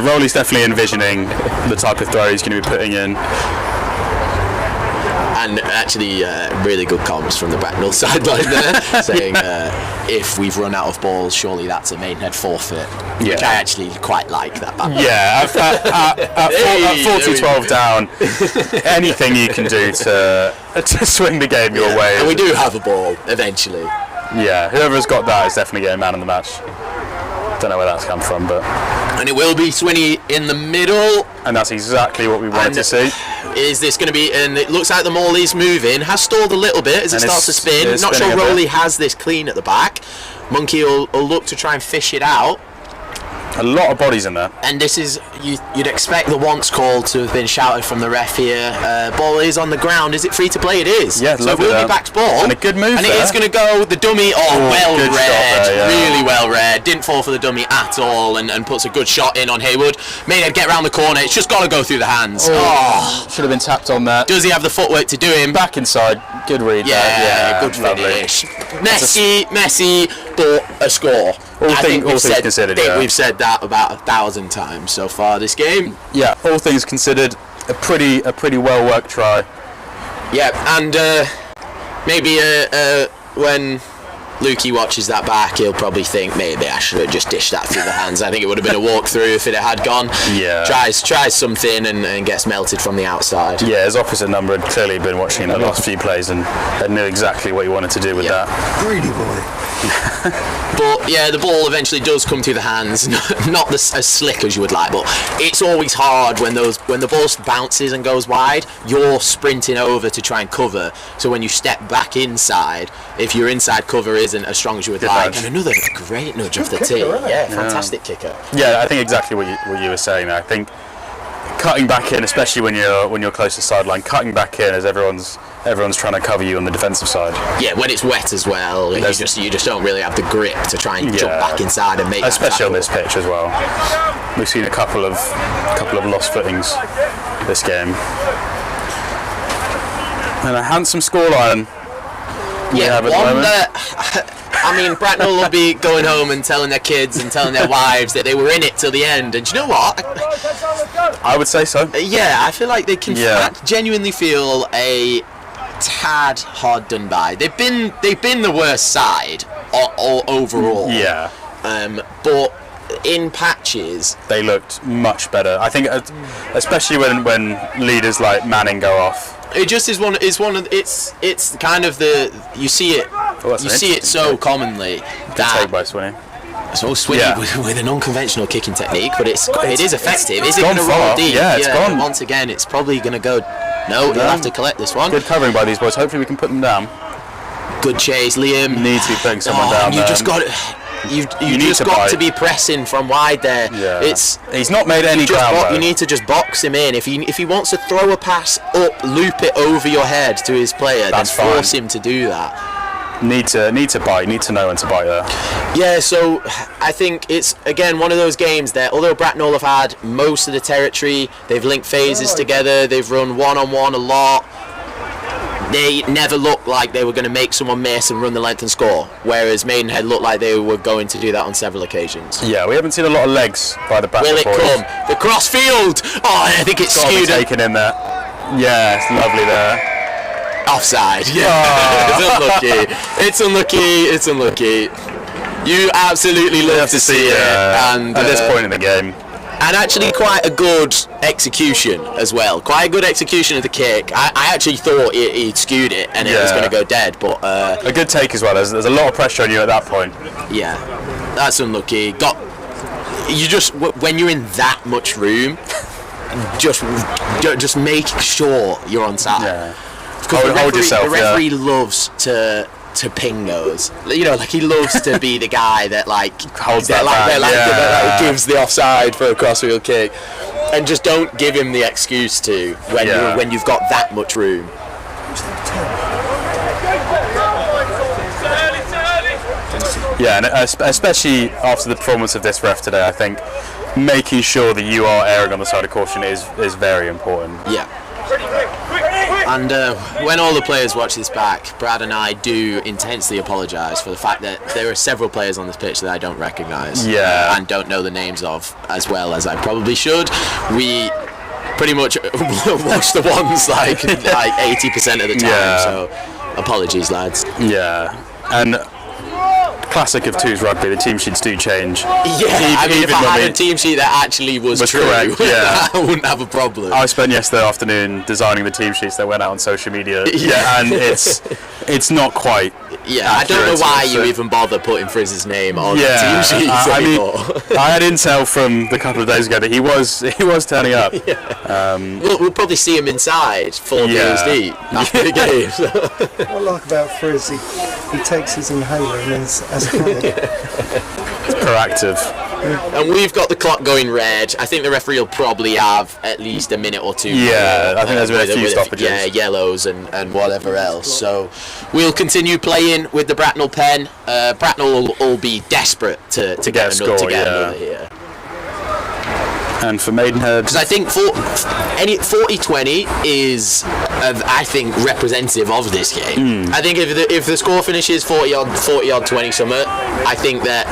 Rowley's definitely envisioning the type of throw he's going to be putting in. And actually, really good comms from the Bracknell sideline there, saying if we've run out of balls, surely that's a Maidenhead forfeit. Which I actually quite like that. At 40-12 down, anything you can do to swing the game your way. And we do have a ball eventually. Yeah, whoever's got that is definitely getting man of the match. Don't know where that's come from, but. And it will be Swinney in the middle. And that's exactly what we wanted to see. Is this going to be, and it looks like the maul is moving, has stalled a little bit as it starts to spin. Not sure Rowley has this clean at the back. Monkey will look to try and fish it out. A lot of bodies in there. And this is, you'd expect the once call to have been shouted from the ref here. Ball is on the ground. Is it free to play? It is. Yeah, so it will be back's ball. And a good move and there. it is going to go, the dummy, well good read. shot there, yeah. Really well read. Didn't fall for the dummy at all and puts a good shot in on Haywood. Maidenhead get round the corner. It's just got to go through the hands. Should have been tapped on that. Does he have the footwork to do him? Back inside. Good read there. Yeah, good finish. Messy, but a score. All things considered, We've said that about 1,000 times so far this game. Yeah, all things considered, a pretty well worked try. Yeah, and maybe when Lukey watches that back, he'll probably think maybe I should have just dished that through the hands. I think it would have been a walk-through if it had gone. Yeah. Tries something and gets melted from the outside. Yeah, his opposite number had clearly been watching the last few plays and knew exactly what he wanted to do with that. Greedy boy. But yeah, the ball eventually does come through the hands. Not as slick as you would like, but it's always hard when the ball bounces and goes wide. You're sprinting over to try and cover. So when you step back inside, if your inside cover isn't as strong as you would like, nudge. and another great nudge off the tee. Yeah, fantastic kicker. Yeah, I think exactly what you were saying there. I think cutting back in, especially when you're close to the sideline, cutting back in as everyone's trying to cover you on the defensive side. Yeah, when it's wet as well, you just don't really have the grip to try and jump back inside and make that especially tackle. on this pitch as well. We've seen a couple of lost footings this game, and a handsome scoreline. Yeah, one that I mean, Bracknell will be going home and telling their kids and telling their wives that they were in it till the end. And do you know what? I would say so. Yeah, I feel like they can genuinely feel a tad hard done by. They've been the worst side all overall. Yeah. But in patches they looked much better. I think, especially when leaders like Manning go off. It just is one. It's kind of the you see it. You see it so commonly that Take by Swinney. So Swinney with an unconventional kicking technique, but it is effective. Is it going to far. roll deep? Yeah, it's gone. Once again, it's probably going to go. No, you'll have to collect this one. Good covering by these boys. Hopefully we can put them down. Good chase, Liam. Need to be putting someone down. You there. just got. You just got to be pressing from wide there. Yeah. He's not made any ground. You need to just box him in. If he wants to throw a pass up, loop it over your head to his player, then force him to do that. Need to bite. Need to know when to bite there. Yeah, so I think it's again one of those games that although Bracknell have had most of the territory, they've linked phases together, they've run one-on-one a lot. They never looked like they were going to make someone miss and run the length and score, whereas Maidenhead looked like they were going to do that on several occasions. Yeah, we haven't seen a lot of legs by the Bracknell boys. Will it come? The cross field! Oh, I think it's skewed. Taken in there. Yeah, it's lovely there. Offside. Yeah. It's unlucky. You absolutely love to see it. And at this point in the game. And actually quite a good execution as well. Quite a good execution of the kick. I actually thought he'd skewed it and it was going to go dead, but a good take as well. There's a lot of pressure on you at that point. Yeah, that's unlucky. When you're in that much room, just make sure you're on side. Yeah. Because the referee loves to ping those. You know, like he loves to be the guy that holds that gives the offside for a crossfield kick, and just don't give him the excuse to when you've got that much room. Yeah, and especially after the performance of this ref today, I think making sure that you are erring on the side of caution is very important. Yeah. And when all the players watch this back, Brad and I do intensely apologise for the fact that there are several players on this pitch that I don't recognise and don't know the names of as well as I probably should. We pretty much watch the ones like 80% of the time, so apologies, lads. Yeah, and classic of twos rugby, the team sheets do change. Yeah, if I had a team sheet that actually was true, correct, I wouldn't have a problem. I spent yesterday afternoon designing the team sheets that went out on social media, and it's not quite. Yeah, I don't know why you even bother putting Frizz's name on the team sheets anymore. I had intel from the couple of days ago that he was turning up. We'll probably see him inside 4 days deep after the game. So. What I like about Frizz, he takes his inhaler and then as a It's proactive. And we've got the clock going red. I think the referee will probably have at least a minute or two. Yeah, I think there's been a few stoppages. Yeah, yellows and whatever else. So we'll continue playing with the Bracknell pen. Bracknell will all be desperate to get another here. And for Maidenhead, because I think 40-20 is, I think, representative of this game. I think if the score finishes 40 odd 20 something, I think that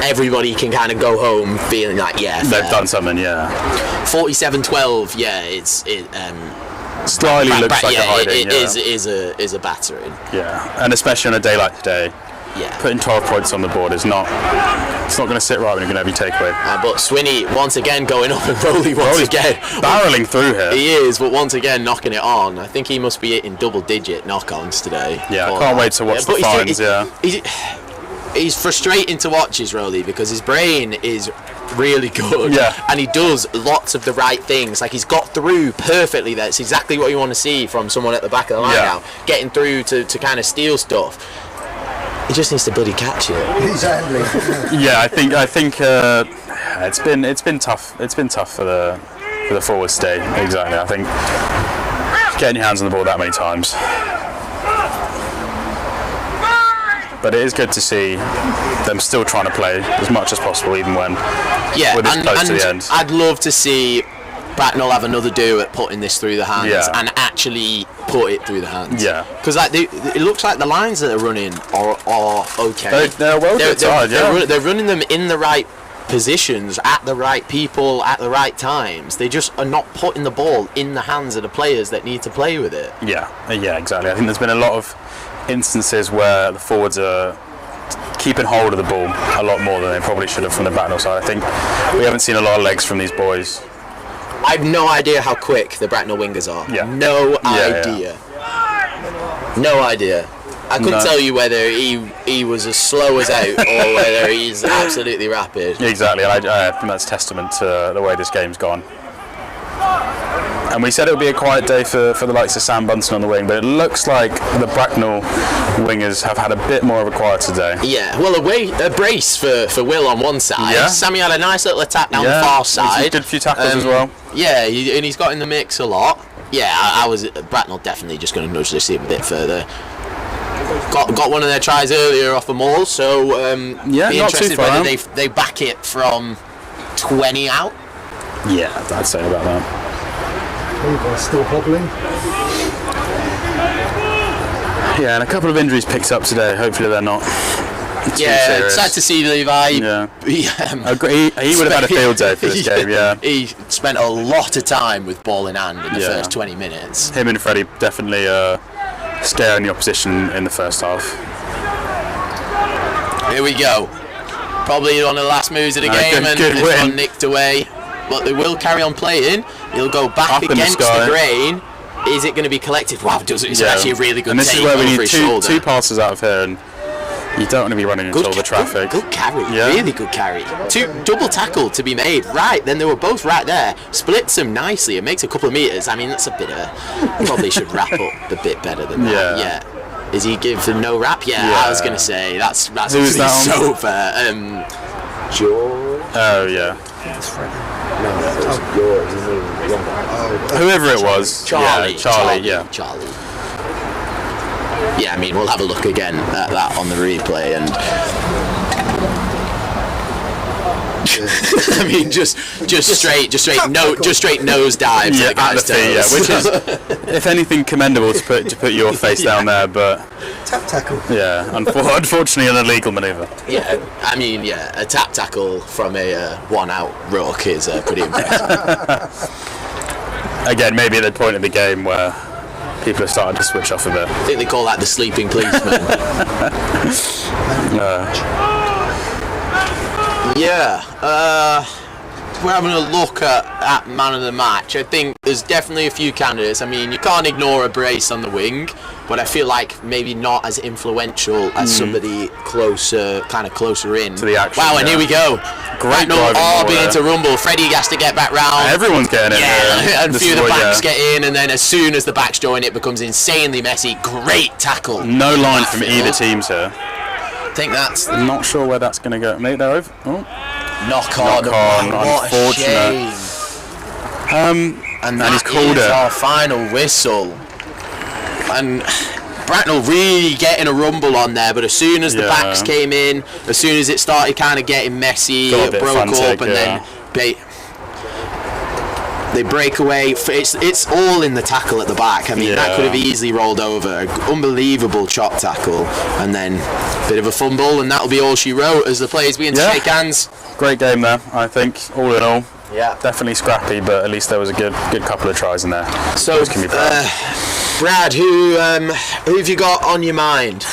everybody can kind of go home feeling like they've done something. 47-12, slightly looks like a hiding. Is a battering. Yeah, and especially on a day like today. Yeah. Putting 12 points on the board is not going to sit right when you're going to have your takeaway. But Swinney once again going up, and Rowley once again barreling through here. He is, but once again knocking it on. I think he must be hitting double-digit knock-ons today. Yeah, I can't wait to watch the fines. He's frustrating to watch, is Rowley, because his brain is really good. Yeah. And he does lots of the right things. Like, he's got through perfectly there. It's exactly what you want to see from someone at the back of the line now, getting through to kind of steal stuff. He just needs to bloody catch it. Exactly. I think it's been tough. It's been tough for the forwards today. Exactly. I think getting your hands on the ball that many times. But it is good to see them still trying to play as much as possible, even when we're this close to the end. I'd love to see Bracknell have another do at putting this through the hands and actually put it through the hands. Yeah. Because it looks like the lines that they're running are okay. They're well good side, they're running them in the right positions, at the right people, at the right times. They just are not putting the ball in the hands of the players that need to play with it. Yeah, exactly. I think there's been a lot of instances where the forwards are keeping hold of the ball a lot more than they probably should have from the Bracknell side. I think we haven't seen a lot of legs from these boys. I have no idea how quick the Bracknell wingers are. Yeah. No idea. No idea. I couldn't tell you whether he was as slow as out or whether he's absolutely rapid. Exactly, and I think that's testament to the way this game's gone. And we said it would be a quiet day for the likes of Sam Bunsen on the wing, but it looks like the Bracknell wingers have had a bit more of a quieter day. Yeah, well, a brace for Will on one side. Yeah. Sammy had a nice little attack down the far side. He did a few tackles as well. Yeah, and he's got in the mix a lot. Yeah, I was Bracknell definitely just going to nudge this team a bit further. Got one of their tries earlier off a maul, so be interested whether they back it from 20 out. Yeah, I'd say about that. Still hobbling. Yeah, and a couple of injuries picked up today. Hopefully they're not too serious. Sad to see Levi. Yeah. He would have had a field day for this game. Yeah. He spent a lot of time with ball in hand in the first 20 minutes. Him and Freddie definitely scaring the opposition in the first half. Here we go. Probably one of the last moves of the game, and it's got nicked away. But they will carry on playing. He'll go back up against the grain. Is it going to be collected? Wow, it's actually a really good take. And this is where we need two passes out of here, and you don't want to be running into all the traffic. Good carry, really good carry. Double tackle to be made. Right, then they were both right there. Splits them nicely. It makes a couple of metres. I mean, that's a bit of... Probably should wrap up a bit better than that. Yeah. Is he giving no wrap? Yeah, I was going to say. That's Who's that so fair. George? Oh, yeah. Whoever it was. Charlie. Charlie. Yeah, I mean, we'll have a look again at that on the replay, and I mean, just straight nose dive to the guy's toes. which is, if anything, commendable to put your face down there, but tap tackle. Yeah, unfortunately, an illegal manoeuvre. Yeah, I mean, a tap tackle from a one-out ruck is pretty impressive. Again, maybe at the point of the game where people are starting to switch off a bit. I think they call that the sleeping policeman. We're having a look at man of the match. I think there's definitely a few candidates. I mean, you can't ignore a brace on the wing, but I feel like maybe not as influential as somebody closer in to the action. Wow, and here we go. Great Bracknell all beginning to rumble. Freddie has to get back round. Everyone's getting in. And a few of the backs get in, and then as soon as the backs join, it becomes insanely messy. Great tackle. No line from either teams here. I think that's... I'm not sure where that's going to go. Maybe they're over. Oh. Knock on, what a shame. And he's called it. Our final whistle. And Bracknell really getting a rumble on there, but as soon as the backs came in, as soon as it started kind of getting messy, it broke up, and then they break away. It's all in the tackle at the back. I mean, that could have easily rolled over. Unbelievable chop tackle, and then a bit of a fumble, and that'll be all she wrote as the players begin to shake hands. Great game there, I think, all in all. Yeah. Definitely scrappy, but at least there was a good couple of tries in there. So, Brad, who have you got on your mind?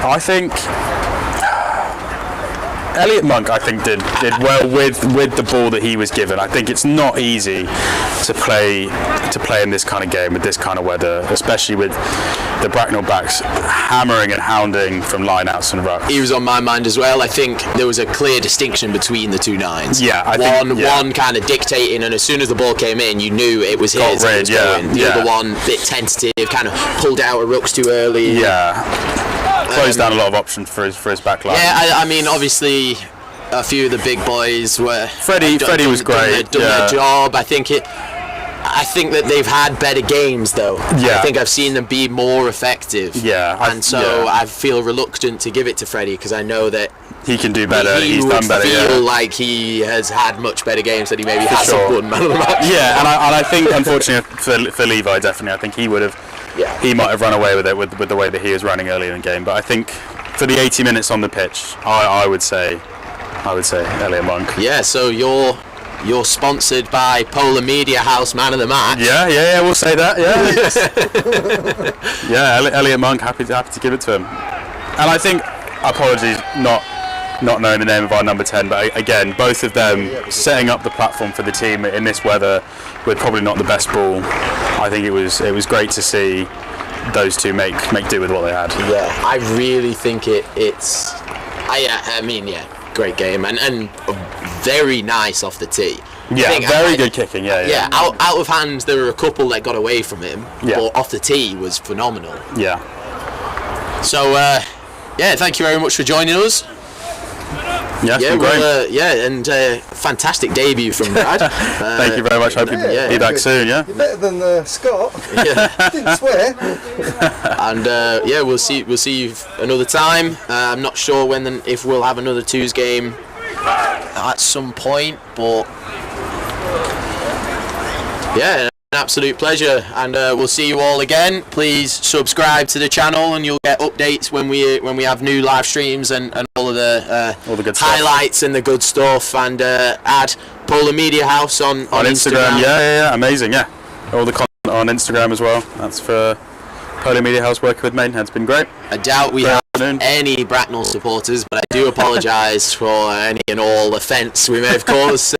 I think Elliot Monk, I think, did well with the ball that he was given. I think it's not easy to play in this kind of game with this kind of weather, especially with the Bracknell backs hammering and hounding from lineouts and rucks. He was on my mind as well. I think there was a clear distinction between the two nines. Yeah, one kind of dictating, and as soon as the ball came in, you knew it was his. The other one, bit tentative, kind of pulled out of rucks too early. Yeah. Closed down a lot of options for his back line. Yeah, I mean, obviously, a few of the big boys were. Freddie was great. Done their job. I think that they've had better games, though. Yeah. I think I've seen them be more effective. Yeah. I feel reluctant to give it to Freddie because I know that he can do better. He's done better. Feel like he has had much better games than he maybe has won man of the match. Yeah, and I think unfortunately for Levi, definitely, I think he would have. Yeah. He might have run away with it with the way that he was running earlier in the game, but I think for the 80 minutes on the pitch, I would say Elliot Monk. Yeah, so you're sponsored by Polar Media House Man of the Match. Yeah, we'll say that. Yeah, Elliot Monk, happy to give it to him. And I think, apologies, not knowing the name of our number 10, but again, both of them setting up the platform for the team in this weather with probably not the best ball. I think it was great to see those two make do with what they had. Yeah, I really think it's great game and very nice off the tee. Yeah, very good kicking. Yeah. Out of hands, there were a couple that got away from him, but off the tee was phenomenal. Yeah. So thank you very much for joining us. Yeah, great. Fantastic debut from Brad. Thank you very much. Hope you'll be back soon. Yeah. You're better than Scott. Yeah. Didn't swear. And we'll see you another time. I'm not sure if we'll have another twos game at some point, but yeah. An absolute pleasure, and we'll see you all again. Please subscribe to the channel and you'll get updates when we have new live streams and all of the good highlights stuff. And the good stuff, and add Polar Media House on Instagram. Yeah, amazing. Yeah, all the content on Instagram as well. That's for Polar Media House working with Maidenhead. It's been great. I doubt we have any Bracknell supporters, but I do apologise for any and all offence we may have caused.